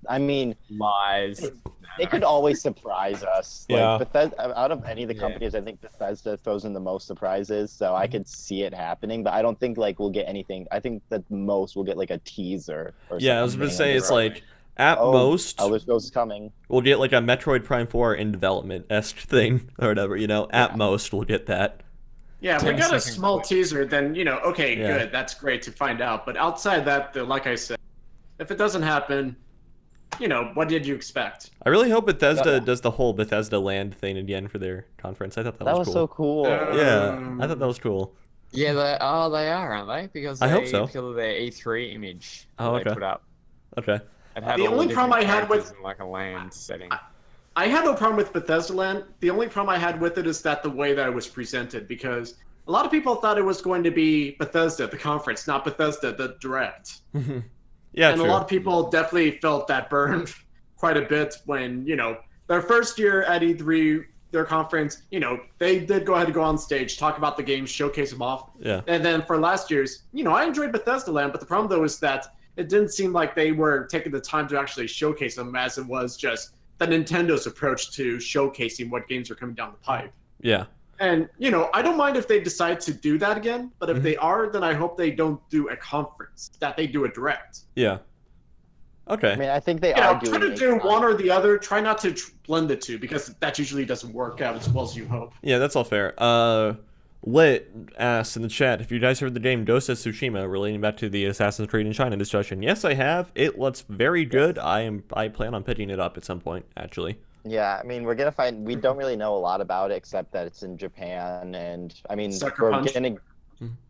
I mean, Lies. they could always surprise us. Yeah. Like Bethesda, out of any of the Yeah. companies, I think Bethesda throws in the most surprises. So I could see it happening, but I don't think like we'll get anything. I think that most we'll get like a teaser or something. Yeah, I was gonna say it's Right. like at most Elder Scrolls is coming. we'll get like a Metroid Prime 4 in development-esque thing or whatever. At most we'll get that. Yeah, if we 10 got a second small clip. teaser, then, okay, Yeah. good. That's great to find out. But outside that, like I said, if it doesn't happen, what did you expect? I really hope Bethesda does the whole Bethesda Land thing again for their conference. I thought that, That was was cool. so cool. Yeah, I thought that was cool. Yeah, they are, aren't they? Because I hope they so. kill their E3 image Oh, that okay. they put up. Okay. It had The all only different problem I had with- characters in, like a land setting. I had no problem with Bethesda Land. The only problem I had with it is that the way that it was presented, because a lot of people thought it was going to be Bethesda, the conference, not Bethesda, the direct. Yeah, And true. a lot of people definitely felt that burn quite a bit when, their first year at E3, their conference, they did go ahead and go on stage, talk about the games, showcase them off. Yeah. And then for last year's, I enjoyed Bethesda Land, but the problem though is that it didn't seem like they were taking the time to actually showcase them, as it was just the Nintendo's approach to showcasing what games are coming down the pipe. Yeah. And, I don't mind if they decide to do that again, but if Mhm. they are, then I hope they don't do a conference, that they do a direct. Yeah. Okay. I mean, I think they Try are to doing do it. one or the other. Try not to blend the two, because that usually doesn't work out as well as you hope. Yeah, that's all fair. Lit asked in the chat if you guys heard the game Ghost of Tsushima relating back to the Assassin's Creed in China discussion. Yes, I have. It looks very good. I plan on picking it up at some point, actually. Yeah, I mean, we don't really know a lot about it except that it's in Japan, and I mean, Sucker Punch.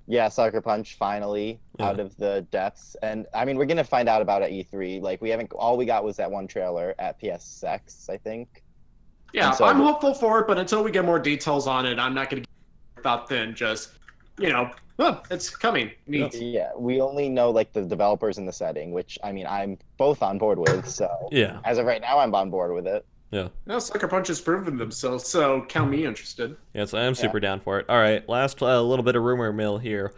Yeah, Sucker Punch finally out of the depths, and I mean, we're gonna find out about it at E3. Like, all we got was that one trailer at PSX, I think. Yeah, And so I'm hopeful for it, but until we get more details on it, I'm not going to get about then just, it's coming. Neat. Yeah, we only know like the developers and the setting, which I mean, I'm both on board with. So Yeah. as of right now, I'm on board with it. No, Sucker Punch has proven themselves, so count me interested. Yes, I am super down for it. All right, last little bit of rumor mill here.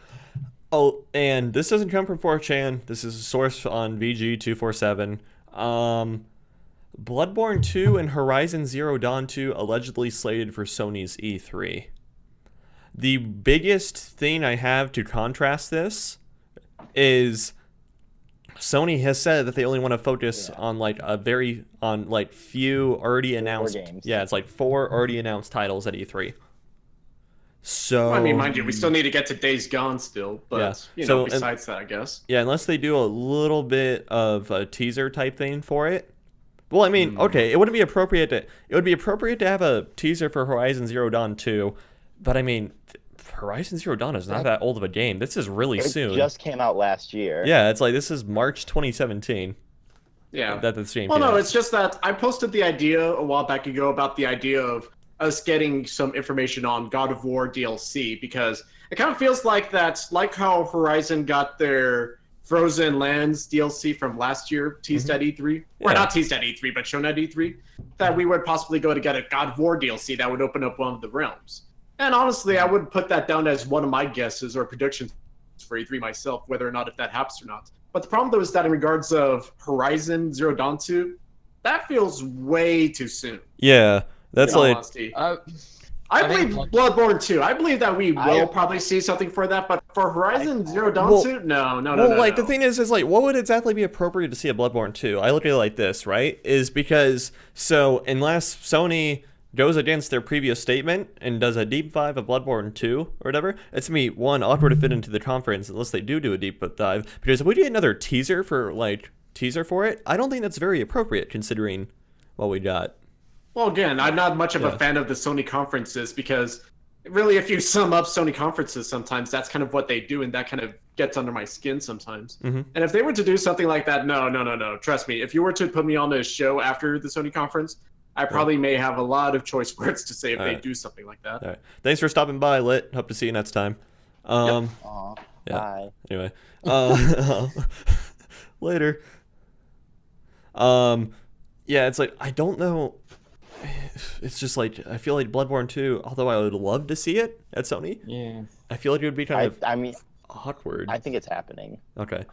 Oh, and this doesn't come from 4chan. This is a source on VG247. Bloodborne 2 and Horizon Zero Dawn 2 allegedly slated for Sony's E3. The biggest thing I have to contrast this is Sony has said that they only want to focus on few already announced games. Yeah, it's like 4 already announced titles at E3. So Well, I mean, mind you, we still need to get to Days Gone still, but, besides that, I guess. Yeah, unless they do a little bit of a teaser type thing for it. Well, I mean, okay, it would be appropriate to have a teaser for Horizon Zero Dawn 2, but I mean, Horizon Zero Dawn is not that old of a game. This is really soon. It just came out last year. Yeah, it's like this is March 2017. Yeah. That this game Well, came no, out. it's just that I posted the idea a while back ago about the idea of us getting some information on God of War DLC, because it kind of feels like that, like how Horizon got their Frozen Lands DLC from last year, teased at E3. Or Yeah. not teased at E3, but shown at E3. That we would possibly go to get a God of War DLC that would open up one of the realms. And honestly, I would put that down as one of my guesses or predictions for E3 myself, whether or not if that happens or not. But the problem, though, is that in regards of Horizon Zero Dawn 2, that feels way too soon. Yeah, that's in all like honesty. I I think believe Bloodborne 2. I believe that we will probably see something for that, but for Horizon Zero Dawn 2, no. the thing is like, what would exactly be appropriate to see a Bloodborne 2? I look at it like this, right? Is because, so unless Sony goes against their previous statement and does a deep dive of Bloodborne 2 or whatever, it's me, one, awkward to fit into the conference unless they do a deep dive, because if we get another teaser for it, I don't think that's very appropriate considering what we got. Well, again, I'm not much of a fan of the Sony conferences, because really, if you sum up Sony conferences sometimes, that's kind of what they do, and that kind of gets under my skin sometimes. Mm-hmm. And if they were to do something like that, no. Trust me, if you were to put me on a show after the Sony conference, I probably may have a lot of choice words to say if All they right. do something like that. All right. Thanks for stopping by, Lit. Hope to see you next time. Aw, Yeah. bye. Anyway, later. Yeah, it's like I don't know. It's just like I feel like Bloodborne 2, although I would love to see it at Sony. Yeah. I feel like it would be kind of I mean, awkward. I think it's happening. Okay.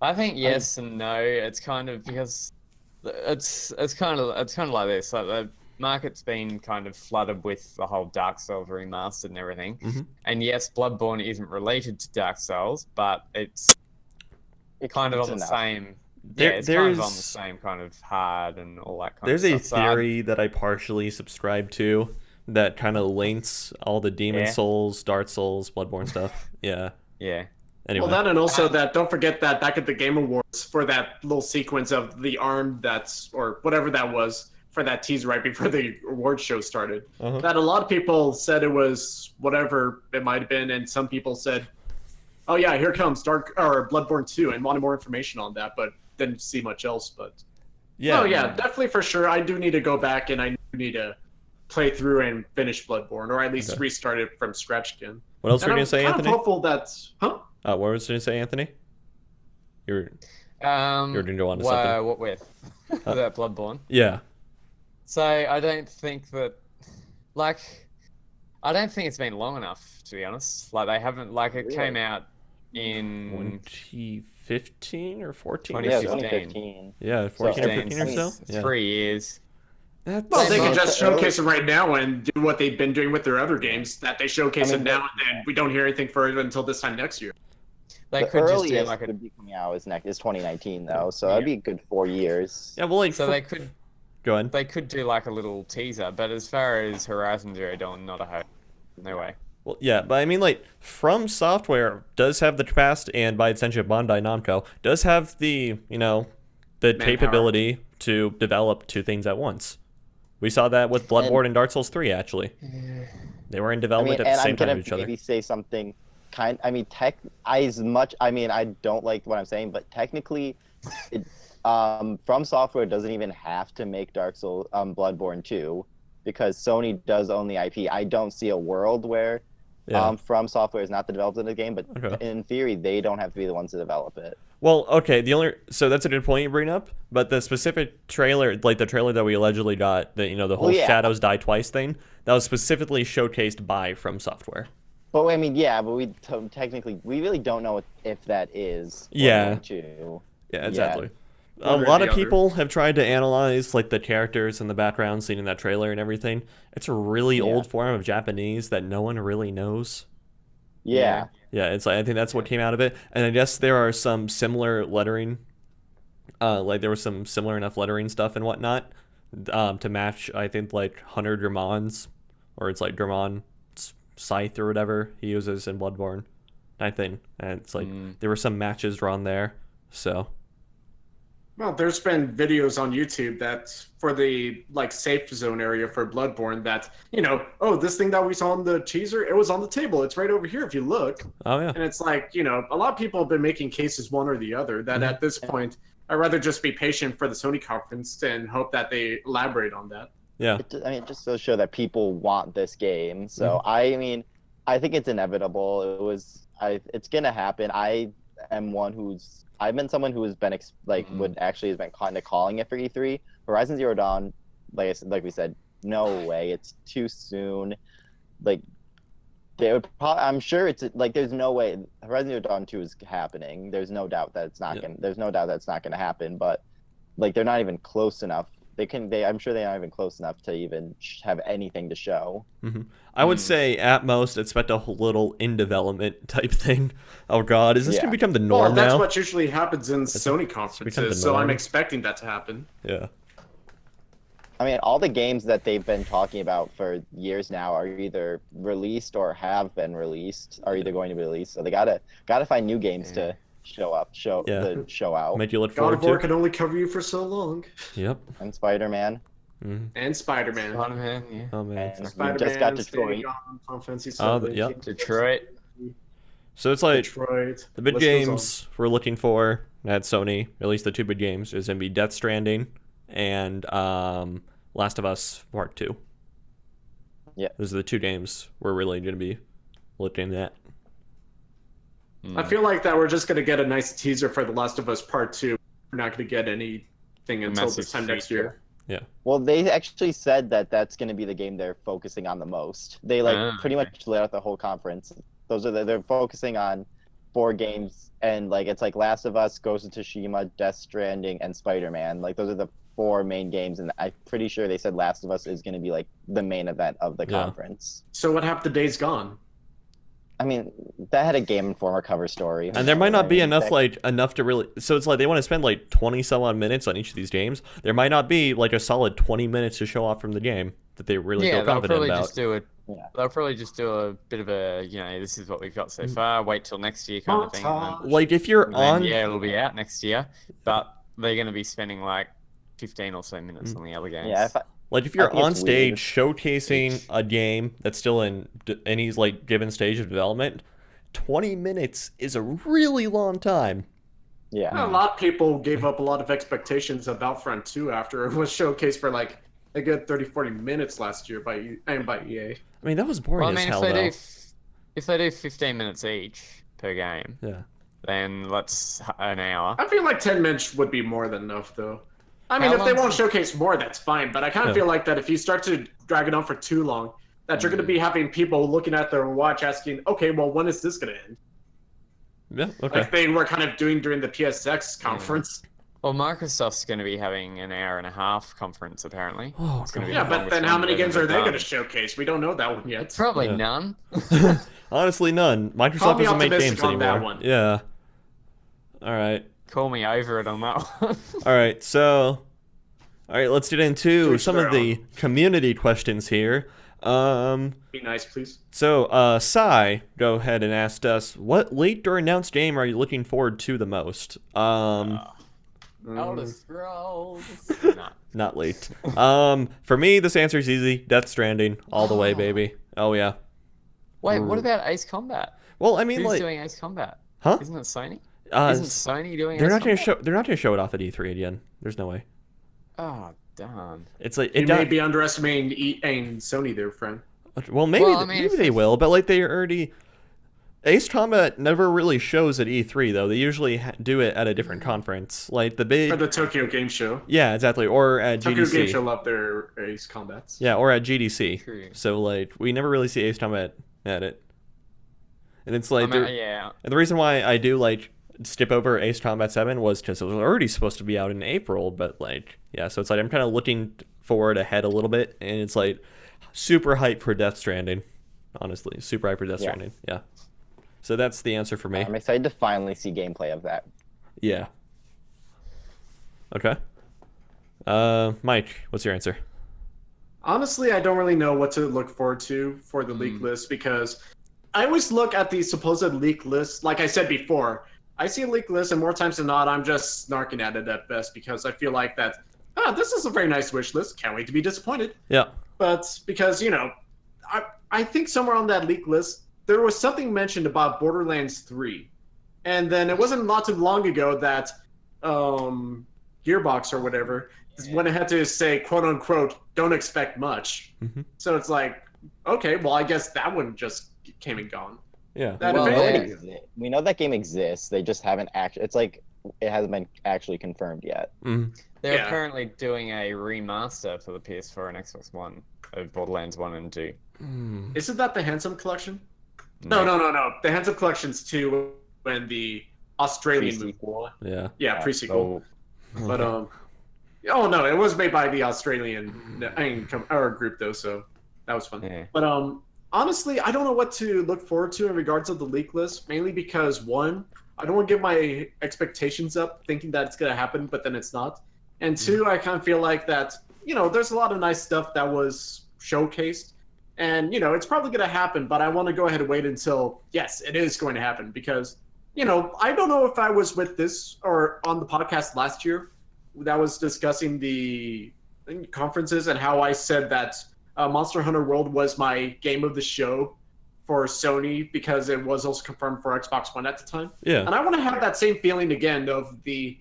I think yes and no. It's kind of because it's kind of like this. Like the market's been kind of flooded with the whole Dark Souls remastered and everything. Mhm. And yes, Bloodborne isn't related to Dark Souls, but it's kind of on the same. Yeah, it's kind of on the same kind of hard and all that kind of stuff. There's a theory that I partially subscribe to that kind of links all the Demon Souls, Dark Souls, Bloodborne stuff. Yeah. Yeah. Anyway. Well, that and also that don't forget that back at the Game Awards for that little sequence of the arm or whatever that was for that teaser right before the award show started, that a lot of people said it was whatever it might have been, and some people said, "Oh yeah, here comes Bloodborne 2," and wanted more information on that, but didn't see much else. But yeah, definitely for sure. I do need to go back and I need to play through and finich Bloodborne, or at least restart it from scratch again. What else were you gonna say, Anthony? I'm hopeful that, what was you gonna say, Anthony? You were gonna go on to something. What with? That Bloodborne. Yeah. So I don't think it's been long enough, to be honest. Like they haven't, it came out in 2015 or 14? Yeah, 2015. Yeah, 14 or 15 or so. Yeah. 3 years. Well, they can just showcase it right now and do what they've been doing with their other games. That they showcase it now, and then we don't hear anything further until this time next year. They the could just do earliest could be coming out is 2019 though, so that'd be a good 4 years. Yeah, well, they could go ahead. They could do like a little teaser, but as far as Horizon Zero Dawn, not a hope. No way. Well, yeah, but I mean, From Software does have the capacity, and by extension, Bandai Namco does have the capability to develop two things at once. We saw that with Bloodborne and Dark Souls 3, actually. They were in development at the same time as each other. Maybe say something I don't like what I'm saying, but technically, From Software doesn't even have to make Dark Souls, Bloodborne 2, because Sony does own the IP. I don't see a world where From Software is not the developer of the game, but in theory, they don't have to be the ones to develop it. Well, okay, so that's a good point you bring up, but the specific trailer, the trailer that we allegedly got, the whole Shadows Die Twice thing, that was specifically showcased by From Software. But I mean, but we technically really don't know if that is. Yeah, exactly. A lot of people have tried to analyze the characters and the background seen in that trailer and everything. It's a really old form of Japanese that no one really knows. Yeah, it's I think that's what came out of it, and I guess there are some similar lettering. There was some similar enough lettering stuff and whatnot, to match. I think Hunter Drummond's, or it's Drummond's scythe or whatever he uses in Bloodborne, I think, and it's there were some matches drawn there, so. Well, there's been videos on YouTube that for the safe zone area for Bloodborne that, this thing that we saw on the teaser, it was on the table. It's right over here if you look. Oh, yeah. And it's a lot of people have been making cases one or the other that at this point, I'd rather just be patient for the Sony conference and hope that they elaborate on that. Yeah. It just does show that people want this game. So, I think it's inevitable. It's going to happen. I've been someone who has been has been kind of calling it for E3. Horizon Zero Dawn, like we said, no way. It's too soon. I'm sure it's there's no way Horizon Zero Dawn 2 is happening. There's no doubt that it's not there's no doubt that's not gonna happen. But they're not even close enough. I'm sure they're not even close enough to even have anything to show. I would say at most expect a little in development type thing. Oh God, is this gonna become the norm now? That's what usually happens in Sony conferences, so I'm expecting that to happen. Yeah. I mean, all the games that they've been talking about for years now are either released or have been released, are either going to be released. So they gotta find new games to show out. Make you look God forward of War to. can only cover you for so long. Yep. And Spider-Man. And Spider-Man. Spider-Man, yeah. Oh man. And we Spider-Man just got Detroit. Yep. Detroit. So it's Detroit. The big games we're looking for at Sony, at least the two big games, is gonna be Death Stranding and Last of Us Part 2. Yeah. Those are the 2 games we're really going to be looking at. I feel like that we're just going to get a nice teaser for The Last of Us Part 2. We're not going to get anything until this time next year. Yeah. Well, they actually said that that's going to be the game they're focusing on the most. They pretty much laid out the whole conference. They're focusing on 4 games, and it's like Last of Us, Ghost of Tsushima, Death Stranding, and Spider-Man. Those are the 4 main games, and I'm pretty sure they said Last of Us is going to be the main event of the conference. So what happened to Days Gone? I mean, that had a Game Informer cover story. And there might not be enough to really. So it's they want to spend 20 some odd minutes on each of these games. There might not be a solid 20 minutes to show off from the game that they really feel confident about. They'll probably just do a bit of a, this is what we've got so far. Wait till next year kind of thing. If you're on, it'll be out next year, but they're going to be spending 15 or so minutes on the other games. Yeah. If you're on stage showcasing a game that's still in any given stage of development, 20 minutes is a really long time. Yeah. A lot of people gave up a lot of expectations of Battlefront 2 after it was showcased for a good 30-40 minutes last year by EA. I mean, that was boring as hell, though. If they do 15 minutes each per game, then that's an hour. I feel 10 minutes would be more than enough, though. I mean, if they won't showcase more, that's fine. But I kind of feel that if you start to drag it on for too long, that you're going to be having people looking at their watch asking, okay, well, when is this going to end? Yeah, okay. Like they were kind of doing during the PSX conference. Well, Microsoft's going to be having an hour and a half conference, apparently. Oh, yeah, but then how many games are they going to showcase? We don't know that one yet. Probably none. Honestly, none. Microsoft doesn't make games anymore. That one. Yeah. All right. Call me over it on that one. All right, let's get into some of the community questions here. Be nice, please. So, Sai, go ahead and asked us, what leaked or announced game are you looking forward to the most? Elder Scrolls. Not leaked. For me, this answer is easy. Death Stranding, all the way, baby. Oh, yeah. Wait, what about Ace Combat? Well, I mean, who's doing Ace Combat? Huh? Isn't it Sony? Isn't Sony doing They're Ace not going Combat? to they're not going to show it off at E3 again. There's no way. Oh, darn. It's you may be underestimating Sony there, friend. Well, maybe they will, but they already. Ace Combat never really shows at E3 though. They usually do it at a different conference, the big. For the Tokyo Game Show. Yeah, exactly, or at Tokyo GDC. Game Show love their Ace Combats. Yeah, or at GDC. True. So we never really see Ace Combat at it, and it's yeah. And the reason why I do skip over Ace Combat 7 was because it was already supposed to be out in April, but yeah, so it's I'm kind of looking forward ahead a little bit, and it's super hyped for Death Stranding. Honestly, super hyped for Death Stranding. Yeah. So that's the answer for me. I'm excited to finally see gameplay of that. Yeah. Okay. Mike, what's your answer? Honestly, I don't really know what to look forward to for the leak list because I always look at the supposed leak list. Like I said before, I see a leak list, and more times than not, I'm just snarking at it at best because I feel like that, this is a very nice wish list. Can't wait to be disappointed. Yeah. But because, I think somewhere on that leak list, there was something mentioned about Borderlands 3. And then it wasn't not too long ago that Gearbox or whatever went ahead to say, quote unquote, don't expect much. Mm-hmm. So it's okay, well, I guess that one just came and gone. Yeah. We know that game exists. They just haven't actually. It's it hasn't been actually confirmed yet. Mm-hmm. They're apparently doing a remaster for the PS4 and Xbox One of Borderlands 1 and 2. Isn't that the Handsome Collection? No. The Handsome Collection's 2 and the Australian Pre-sequel. movie. Yeah, pre-sequel. So... But oh no, it was made by the Australian group though, so that was fun. Yeah. But honestly, I don't know what to look forward to in regards of the leak list, mainly because one, I don't want to get my expectations up thinking that it's going to happen, but then it's not. And two, I kind of feel like that, there's a lot of nice stuff that was showcased. And, it's probably going to happen, but I want to go ahead and wait until, yes, it is going to happen. Because, I don't know if I was with this or on the podcast last year that was discussing the conferences and how I said that Monster Hunter World was my game of the show for Sony because it was also confirmed for Xbox One at the time. Yeah. And I want to have that same feeling again of the,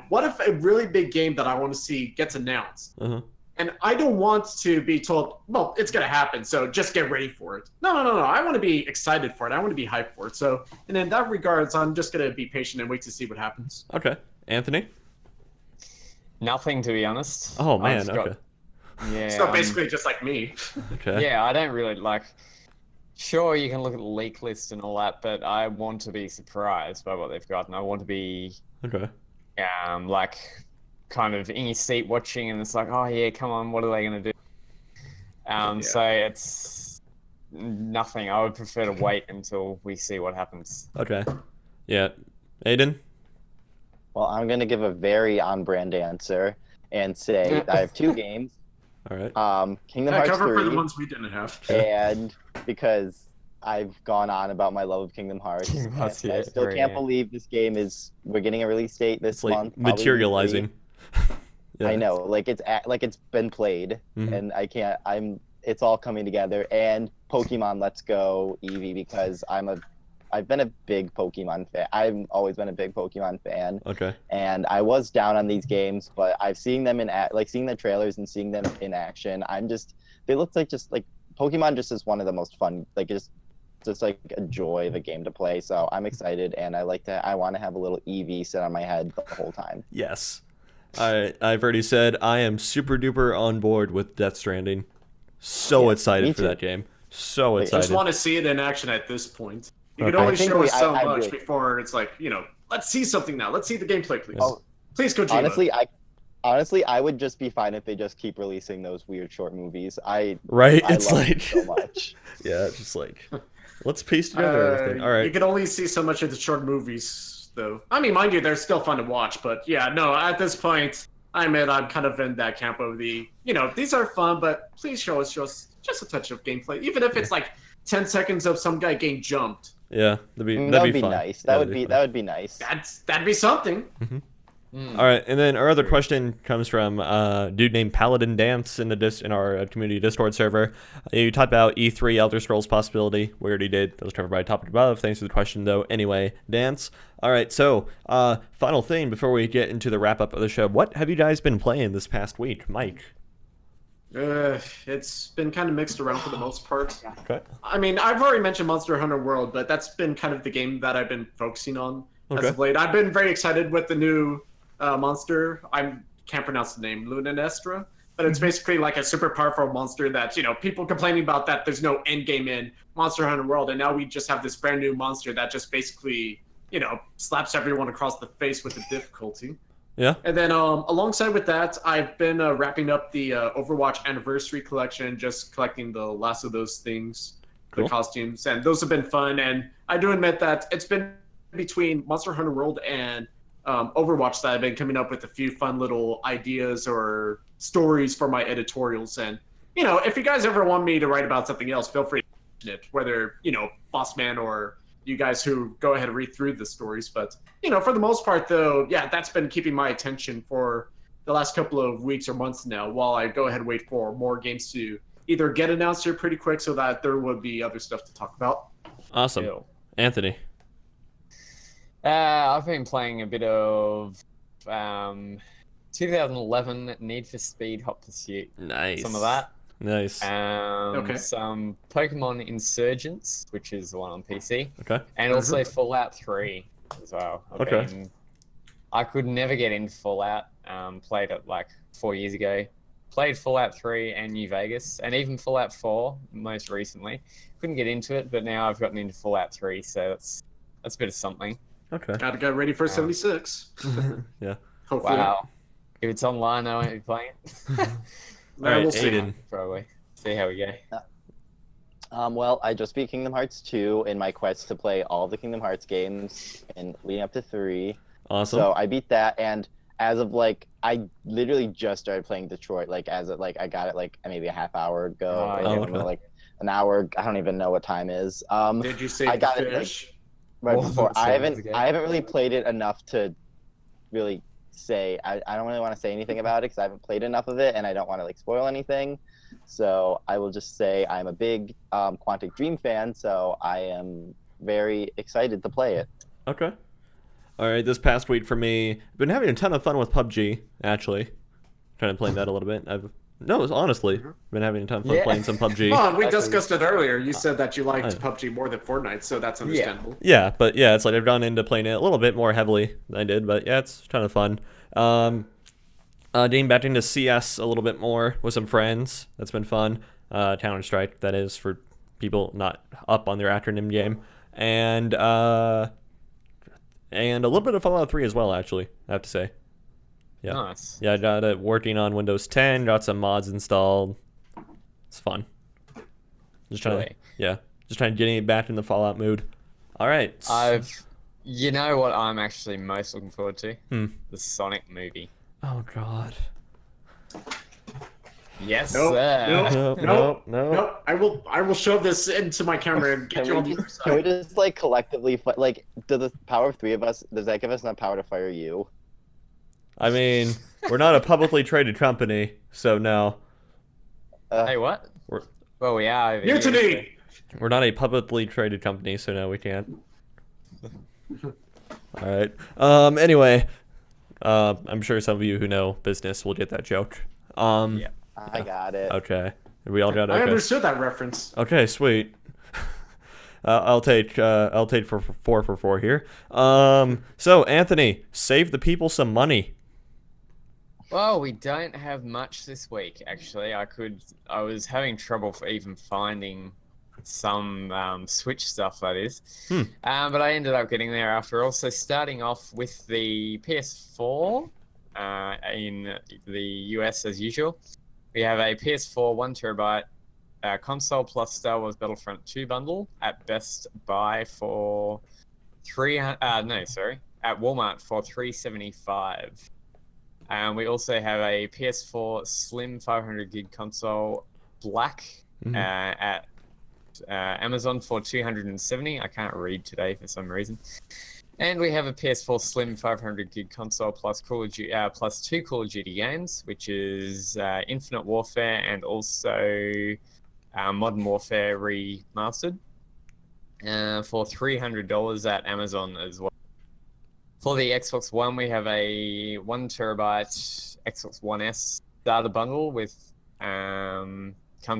what if a really big game that I want to see gets announced? Uh-huh. And I don't want to be told, well, it's going to happen, so just get ready for it. No. I want to be excited for it. I want to be hyped for it. So, and in that regards, I'm just going to be patient and wait to see what happens. Okay. Anthony? Nothing, to be honest. Oh, man. Okay. Yeah. So basically just like me. Okay. Yeah, I don't really like... Sure, you can look at the leak list and all that, but I want to be surprised by what they've got, and I want to be... Okay. Like... kind of in your seat watching, and it's like, oh yeah, come on, what are they going to do? So it's nothing. I would prefer to wait until we see what happens. Okay. Yeah. Aidan? Well, I'm going to give a very on-brand answer and say I have 2 games. All right. Kingdom Hearts 3. Cover for the ones we didn't have. And because I've gone on about my love of Kingdom Hearts, I still can't believe this game we're getting a release date this month. Materializing. Yeah. I know, like it's been played, and it's all coming together. And Pokemon Let's Go Eevee, because I've been a big Pokemon fan. I've always been a big Pokemon fan. Okay. And I was down on these games, but I've seen them seeing the trailers and seeing them in action. They look like Pokemon just is one of the most fun, just like a joy of a game to play. So I'm excited, and I want to have a little Eevee sit on my head the whole time. Yes. I've already said I am super duper on board with Death Stranding. So excited for that game. So excited. I just want to see it in action at this point. You could only show us so much before it's like, let's see something now. Let's see the gameplay, please. Oh, please, Kojima. Honestly, I would just be fine if they just keep releasing those weird short movies. I it's love like it so much. Yeah, just like let's piece together everything. All right. You can only see so much of the short movies. Though, I mean, mind you, they're still fun to watch, but yeah, no, at this point, I'm kind of in that camp of these are fun, but please show us just a touch of gameplay, even if it's like 10 seconds of some guy getting jumped. Yeah, that'd be fun. Nice. That would be nice. That'd be something. Mm-hmm. All right, and then our other question comes from a dude named Paladin Dance in our community Discord server. You talked about E3 Elder Scrolls possibility. We already did. That was covered by topic above. Thanks for the question, though. Anyway, Dance. All right, so final thing before we get into the wrap up of the show. What have you guys been playing this past week, Mike? It's been kind of mixed around for the most part. Okay. I mean, I've already mentioned Monster Hunter World, but that's been kind of the game that I've been focusing on as of late. I've been very excited with the new monster. I can't pronounce the name, Lunanestra, but it's basically like a super powerful monster that, people complaining about that there's no end game in Monster Hunter World, and now we just have this brand new monster that just basically, slaps everyone across the face with the difficulty. Yeah. And then alongside with that, I've been wrapping up the Overwatch Anniversary Collection, just collecting the last of those things, the costumes, and those have been fun. And I do admit that it's been between Monster Hunter World and Overwatch that I've been coming up with a few fun little ideas or stories for my editorials. And, if you guys ever want me to write about something else, feel free to mention it, whether, Bossman or you guys who go ahead and read through the stories. But, for the most part, though, yeah, that's been keeping my attention for the last couple of weeks or months now, while I go ahead and wait for more games to either get announced here pretty quick so that there would be other stuff to talk about. Awesome. Anthony? I've been playing a bit of 2011 Need for Speed Hot Pursuit. Nice. Some of that. Nice. Some Pokemon Insurgents, which is the one on PC. Okay. And also Fallout 3 as well. I could never get into Fallout. Played it like 4 years ago. Played Fallout 3 and New Vegas, and even Fallout 4 most recently. Couldn't get into it, but now I've gotten into Fallout 3, so that's a bit of something. Okay. Gotta get ready for 76. Yeah. Hopefully. Wow. If it's online, I won't be playing it. All right, we'll see. Aidan. Probably. See how we go. Well, I just beat Kingdom Hearts 2 in my quest to play all the Kingdom Hearts games and leading up to 3. Awesome. So I beat that, and as of I literally just started playing Detroit. I got it maybe a half hour ago. An hour. I don't even know what time is. Did you say I got fish? it right before. I haven't really played it enough to really say. I don't really want to say anything about it because I haven't played enough of it, and I don't want to spoil anything. So I will just say I'm a big Quantic Dream fan, so I am very excited to play it. Okay. All right, this past week for me, I've been having a ton of fun with PUBG, actually. Trying to play that a little bit. I've No, honestly, been having a ton of fun playing some PUBG. Well, we discussed it earlier. You said that you liked PUBG more than Fortnite, so that's understandable. Yeah, but yeah, it's like I've gone into playing it a little bit more heavily than I did, but yeah, it's kind of fun. Getting back into CS a little bit more with some friends. That's been fun. Counter-Strike, that is, for people not up on their acronym game. And a little bit of Fallout 3 as well, actually, I have to say. Yeah. Nice. Yeah, I got it working on Windows 10, got some mods installed. It's fun. Just trying to getting it back in the Fallout mood. All right. You know what I'm actually most looking forward to? The Sonic movie. Oh God. Yes, Nope, sir. Nope. I will shove this into my camera and get you on the other Can we side. just like collectively like does the power of 3 of us, does that give us enough power to fire you? I mean, we're not a publicly traded company, so no. Hey, what? Well, we are. Over Mutiny! We're not a publicly traded company, so no, we can't. All right. Anyway, I'm sure some of you who know business will get that joke. Yeah. I got it. Okay. We all got it. I Okay. understood that reference. Okay, sweet. I'll take for 4 for 4 here. So Anthony, save the people some money. Well, we don't have much this week, actually. I was having trouble for even finding some Switch stuff, that is. But I ended up getting there after all. So starting off with the PS4 in the US as usual. We have a PS4 1TB console plus Star Wars Battlefront 2 bundle at Best Buy for at Walmart for $375. We also have a PS4 Slim 500 gig console black at Amazon for $270. I can't read today for some reason. And we have a PS4 Slim 500 gig console plus plus 2 Call of Duty games, which is Infinite Warfare and also Modern Warfare Remastered for $300 at Amazon as well. For the Xbox One, we have a 1TB Xbox One S starter bundle with comes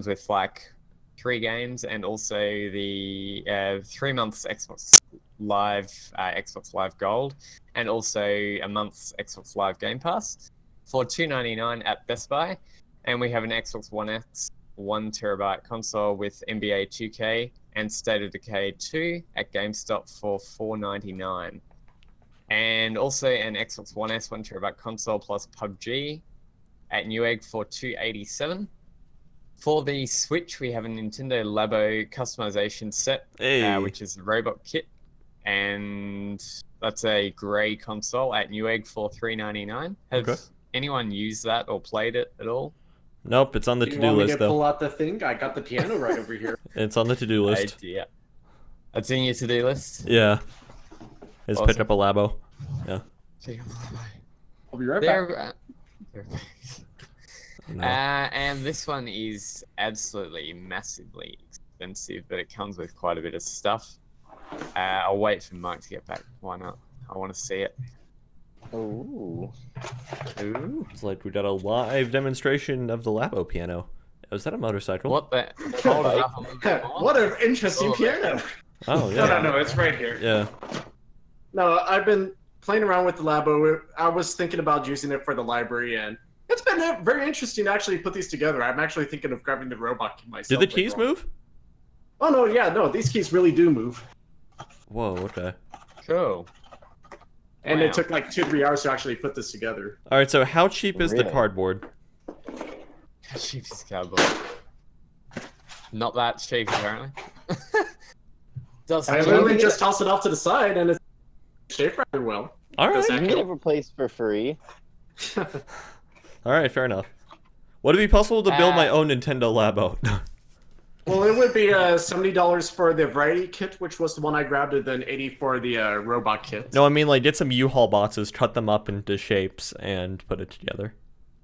with like 3 games and also the 3 months Xbox Live Gold and also a month's Xbox Live Game Pass for $299 at Best Buy. And we have an Xbox One X 1TB console with NBA 2K and State of Decay 2 at GameStop for $499. And also an Xbox One S 1TB console plus PUBG at Newegg for $287. For the Switch, we have a Nintendo Labo customization set, which is the robot kit, and that's a grey console at Newegg for $399. Have anyone used that or played it at all? Nope, it's on the to-do list though. Pull out the thing? I got the piano right over here. It's on the to-do list. Yeah, it's in your to-do list. Yeah. Just pick up a Labo. Yeah. I'll be right back. No. And this one is absolutely massively expensive, but it comes with quite a bit of stuff. I'll wait for Mike to get back. Why not? I want to see it. Ooh. It's like we got a live demonstration of the Labo piano. Was that a motorcycle? What the? Hold it up a little bit more. What an interesting piano. Oh, yeah. No, it's right here. Yeah. No, I've been playing around with the Labo. I was thinking about using it for the library, and it's been very interesting to actually put these together. I'm actually thinking of grabbing the robot key myself. Did the keys move? Oh, no, yeah, no, these keys really do move. Whoa, okay. Cool. And it took like 2-3 hours to actually put this together. All right, so how cheap is the cardboard? How cheap is cardboard? Not that cheap, apparently. I literally just toss it off to the side, and it's shaped rather well. All right. You can get it replaced for free. All right, fair enough. Would it be possible to build my own Nintendo Labo? Well, it would be $70 for the variety kit, which was the one I grabbed, and then $80 for the robot kit. No, I mean like get some U-Haul boxes, cut them up into shapes, and put it together.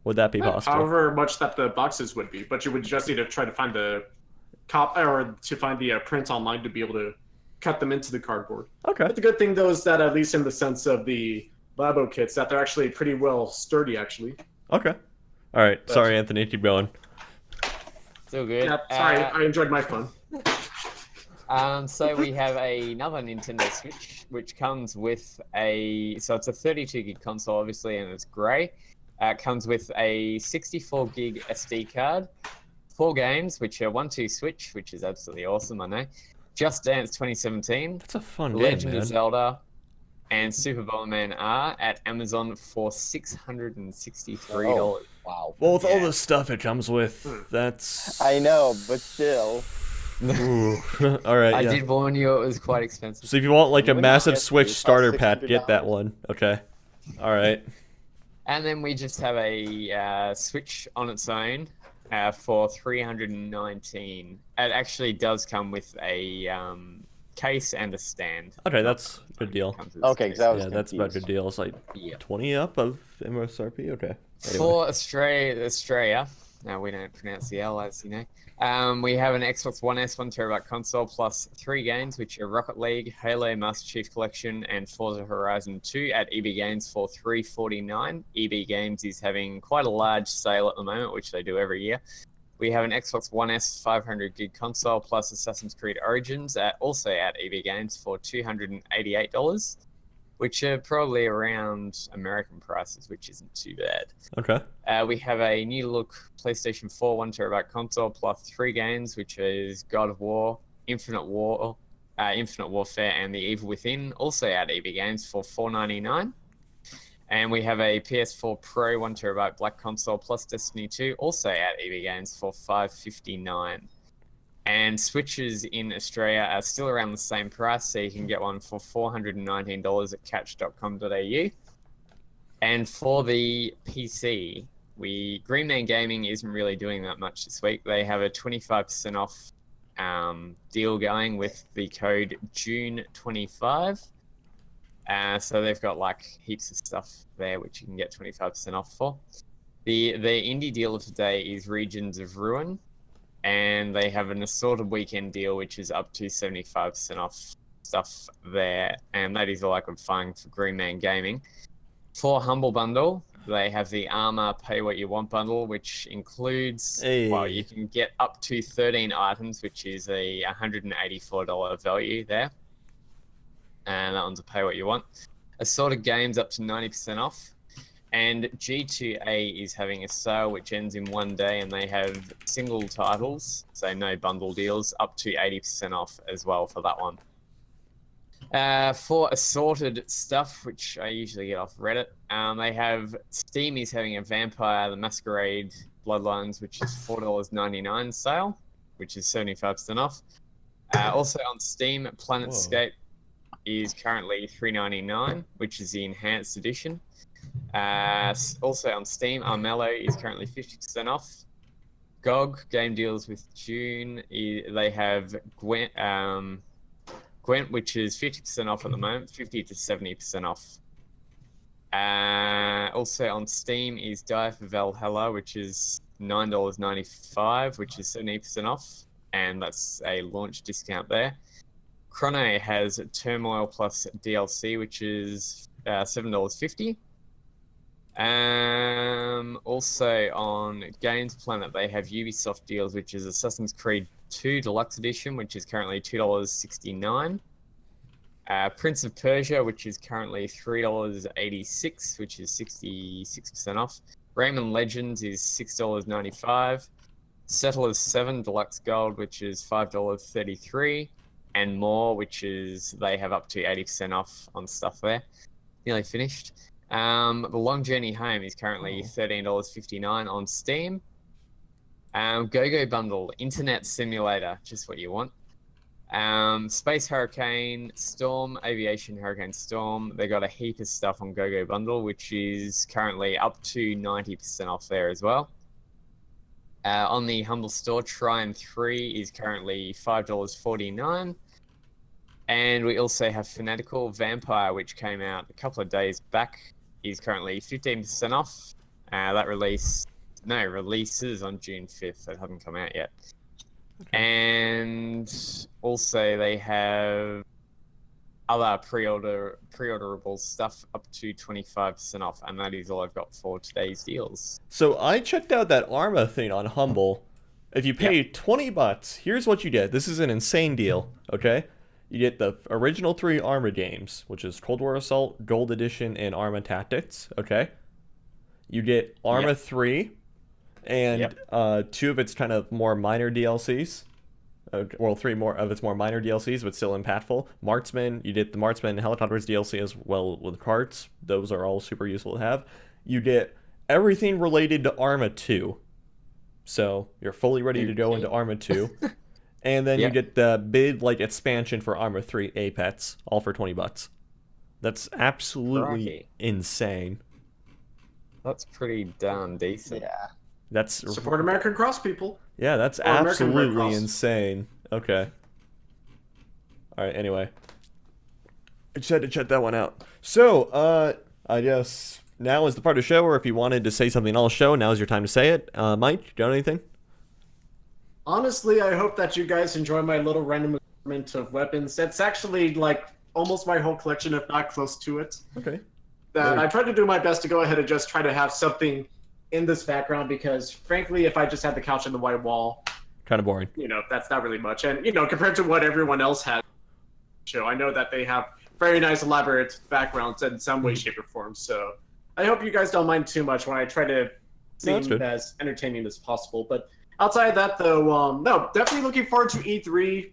Would that be possible? However much that the boxes would be, but you would just need to try to find the print online to be able to cut them into the cardboard. Okay. But the good thing though is that at least in the sense of the Labo kits, that they're actually pretty well sturdy actually. Okay. All right, sorry, Anthony, keep going. Still good. Yep, sorry, I enjoyed my fun. So we have another Nintendo Switch, which comes with so it's a 32 gig console, obviously, and it's grey. It comes with a 64 gig SD card, 4 games, which are 1-2 Switch, which is absolutely awesome, I know. Just Dance 2017. That's a fun Legend game, man. of Zelda, and Super Bomberman R at Amazon for $663. Oh, wow. Well, with all the stuff it comes with, that's... I know, but still. Ooh. All right, I yeah. did warn you it was quite expensive. So if you want like a Wouldn't massive get Switch these, starter cost pack, get that $600. one. Okay. All right. And then we just have a Switch on its own for $319. It actually does come with a case and a stand. Okay, that's a good deal. Okay, because I was Yeah, that's about a good deal. It's like 20 up of MSRP. Okay. Anyway. For Australia, now we don't pronounce the L, as you know. We have an Xbox One S 1 terabyte console plus 3 games, which are Rocket League, Halo Master Chief Collection, and Forza Horizon 2 at EB Games for $349. EB Games is having quite a large sale at the moment, which they do every year. We have an Xbox One S 500 gig console plus Assassin's Creed Origins also at EB Games for $288, which are probably around American prices, which isn't too bad. Okay. We have a new look PlayStation 4 1 terabyte console plus 3 games, which is God of War, Infinite Warfare, and The Evil Within, also at EB Games for $499. And we have a PS4 Pro 1 terabyte black console plus Destiny 2, also at EB Games for $559. And Switches in Australia are still around the same price, so you can get one for $419 at catch.com.au. And for the PC, Green Man Gaming isn't really doing that much this week. They have a 25% off deal going with the code June25. So they've got like heaps of stuff there which you can get 25% off for. The indie deal of today is Regions of Ruin, and they have an assorted weekend deal which is up to 75% off stuff there, and that is all I could find for Green Man Gaming. For Humble Bundle, they have the Armor Pay What You Want bundle, which includes, well, you can get up to 13 items, which is a $184 value there. And that one's a Pay What You Want. Assorted games up to 90% off. And G2A is having a sale which ends in one day, and they have single titles, so no bundle deals, up to 80% off as well for that one. For assorted stuff, which I usually get off Reddit, they have Steam is having a Vampire the Masquerade Bloodlines, which is $4.99 sale, which is 75% off. Also on Steam, Planetscape is currently $3.99, which is the enhanced edition. Also on Steam, Armello is currently 50% off. GOG game deals with June. They have Gwent, which is 50% off at the moment, 50 to 70% off. Also on Steam is Die for Valhalla, which is $9.95, which is 70% off, and that's a launch discount there. Chrono has Turmoil plus DLC, which is $7.50. Also on Games Planet, they have Ubisoft deals, which is Assassin's Creed 2 Deluxe Edition, which is currently $2.69. Prince of Persia, which is currently $3.86, which is 66% off. Rayman Legends is $6.95. Settlers 7 Deluxe Gold, which is $5.33. And more, which is they have up to 80% off on stuff there. Nearly finished. The Long Journey Home is currently $13.59 on Steam. Go-Go Bundle, Internet Simulator, just what you want. Space Hurricane Storm, Aviation Hurricane Storm. They got a heap of stuff on Go-Go Bundle, which is currently up to 90% off there as well. On the Humble Store, Trine 3 is currently $5.49. And we also have Fanatical Vampire, which came out a couple of days back, is currently 15% off. That releases on June 5th. That hasn't come out yet. Okay. And also they have other pre-orderable stuff up to 25% off, and that is all I've got for today's deals. So I checked out that Arma thing on Humble. If you pay $20, here's what you get. This is an insane deal, okay? You get the original 3 Arma games, which is Cold War Assault, Gold Edition, and Arma Tactics, okay? You get Arma 3 and 2 of its kind of more minor DLCs. Well, 3 more of its more minor DLCs, but still impactful. Marksman, you get the Marksman and Helicopters DLC as well with carts. Those are all super useful to have. You get everything related to Arma 2. So you're fully ready to go into Arma 2. And then you get the big expansion for Arma 3 Apex, all for $20. That's absolutely insane. That's pretty darn decent. Yeah. That's support American Cross, people. Yeah, that's absolutely insane. Okay. All right. Anyway, I just had to check that one out. So, I guess now is the part of the show where if you wanted to say something all show, now is your time to say it. Mike, you got anything? Honestly, I hope that you guys enjoy my little random assortment of weapons. That's actually almost my whole collection, if not close to it. Okay. I tried to do my best to go ahead and just try to have something in this background because, frankly, if I just had the couch and the white wall, kind of boring. That's not really much. And compared to what everyone else has, I know that they have very nice, elaborate backgrounds in some way, shape, or form. So I hope you guys don't mind too much when I try to seem as entertaining as possible. But outside of that, though, no, definitely looking forward to E3.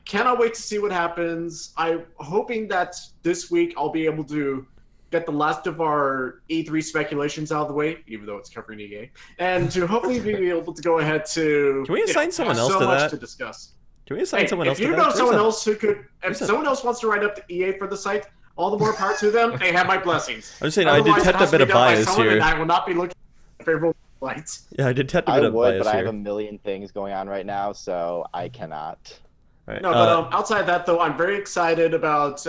Cannot wait to see what happens. I'm hoping that this week I'll be able to get the last of our E3 speculations out of the way, even though it's covering EA, and to hopefully be able to go ahead to. Can we assign someone else so to much that? to discuss. Can we assign someone else to that? If you know someone else who could, if someone else wants to write up the EA for the site, all the more power to them. They have my blessings. I'm just saying, I detect a bit of bias here. And I will not be looking at favorable lights. Yeah, I detect a bit of bias here. But I have a million things going on right now, so I cannot. Right. No, but outside that, though, I'm very excited about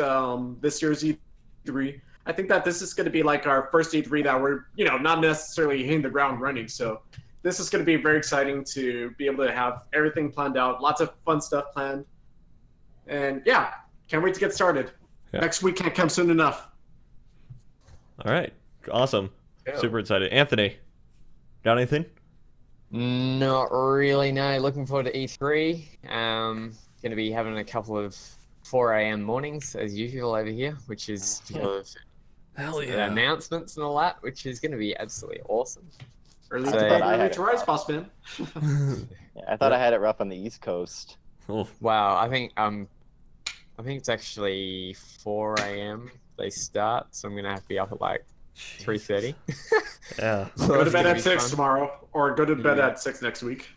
this year's E3. I think that this is going to be our first E3 that we're, not necessarily hitting the ground running. So this is going to be very exciting to be able to have everything planned out, lots of fun stuff planned. And yeah, can't wait to get started. Yeah. Next week can't come soon enough. All right. Awesome. Super excited. Anthony, got anything? Not really, no. Looking forward to E3. Going to be having a couple of 4 a.m. mornings as usual over here, which is because of announcements and all that, which is going to be absolutely awesome. Early to rise, boss man. I thought I had it rough on the East Coast. Oh. Wow, I think it's actually 4 a.m. they start, so I'm going to have to be up at 3:30. Yeah. So go to bed at 6 tomorrow, or go to bed at 6 next week.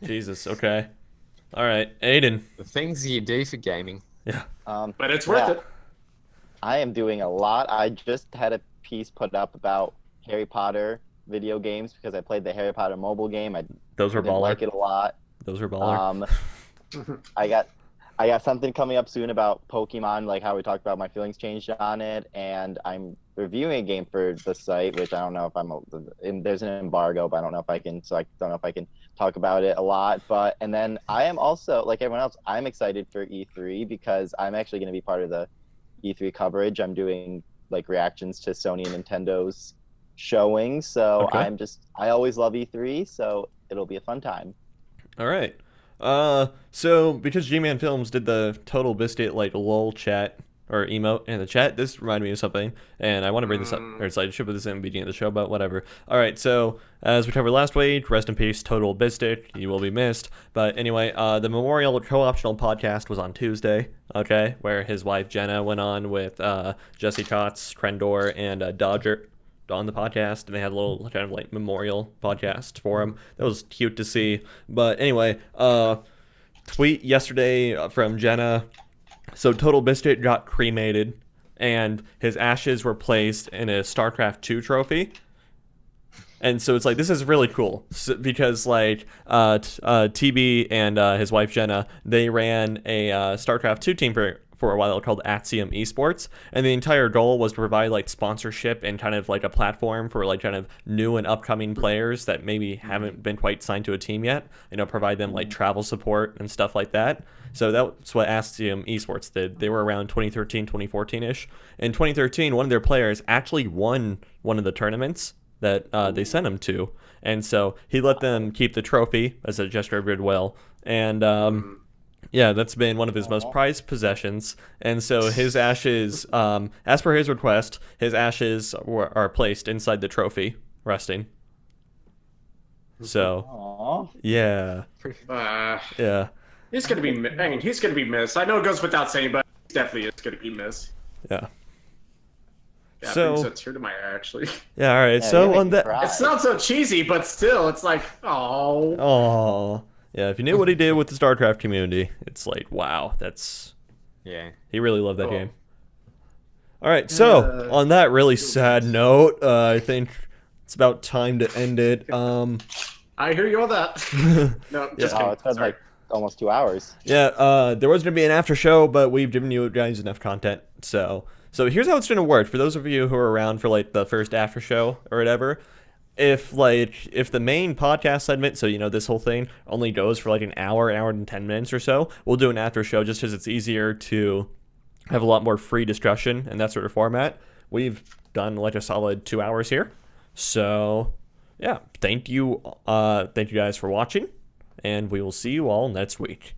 Jesus. Okay. All right, Aidan. The things you do for gaming. Yeah. But it's worth it. I am doing a lot. I just had a piece put up about Harry Potter video games because I played the Harry Potter mobile game. Those were baller. I like it a lot. Those were baller. I got something coming up soon about Pokemon, like how we talked about my feelings changed on it, and I'm reviewing a game for the site, which I don't know if there's an embargo, but I don't know if I can, so I don't know if I can talk about it a lot. And then I am also, like everyone else, I'm excited for E3 because I'm actually going to be part of the E3 coverage. I'm doing reactions to Sony and Nintendo's showing, so I always love E3, so it'll be a fun time. All right. So because G-Man Films did the Total Biscuit lol chat or emote in the chat, this reminded me of something, and I want to bring this up, or I should put this in the beginning of the show, but whatever. All right, so as we covered last week, rest in peace, Total Biscuit. You will be missed. But anyway, the Memorial Co-optional podcast was on Tuesday, okay, where his wife Jenna went on with Jesse Kotz, Krendor, and Dodger on the podcast, and they had a little kind of memorial podcast for him. That was cute to see. But anyway, tweet yesterday from Jenna. So Total Biscuit got cremated, and his ashes were placed in a StarCraft II trophy. And so it's this is really cool because TB and his wife Jenna, they ran a StarCraft II team for a while called Axiom Esports, and the entire goal was to provide like sponsorship and kind of like a platform for like kind of new and upcoming players that maybe haven't been quite signed to a team yet, provide them like travel support and stuff like that. So that's what Axiom Esports did. They were around 2013, 2014-ish. In 2013, one of their players actually won one of the tournaments that they sent him to, and so he let them keep the trophy as a gesture of goodwill, and yeah, that's been one of his most prized possessions. And so his ashes, as per his request, his ashes are placed inside the trophy, resting. So, yeah. Yeah. He's gonna be. I mean, he's gonna be missed. I know it goes without saying, but he definitely is gonna be missed. Yeah. Yeah, so a tear to my eye, actually. Yeah. All right. So on that, it's not so cheesy, but still, it's like, oh. Yeah. If you knew what he did with the StarCraft community, it's like, wow, that's. Yeah. He really loved that game. All right. So on that really sad note, I think it's about time to end it. I hear you on that. No, just kidding. It's been like almost 2 hours. Yeah, there was going to be an after show, but we've given you guys enough content. So here's how it's going to work. For those of you who are around for like the first after show or whatever, if the main podcast segment, so this whole thing only goes for like an hour and 10 minutes or so, we'll do an after show just because it's easier to have a lot more free discussion and that sort of format. We've done like a solid 2 hours here. So yeah, thank you guys for watching, and we will see you all next week.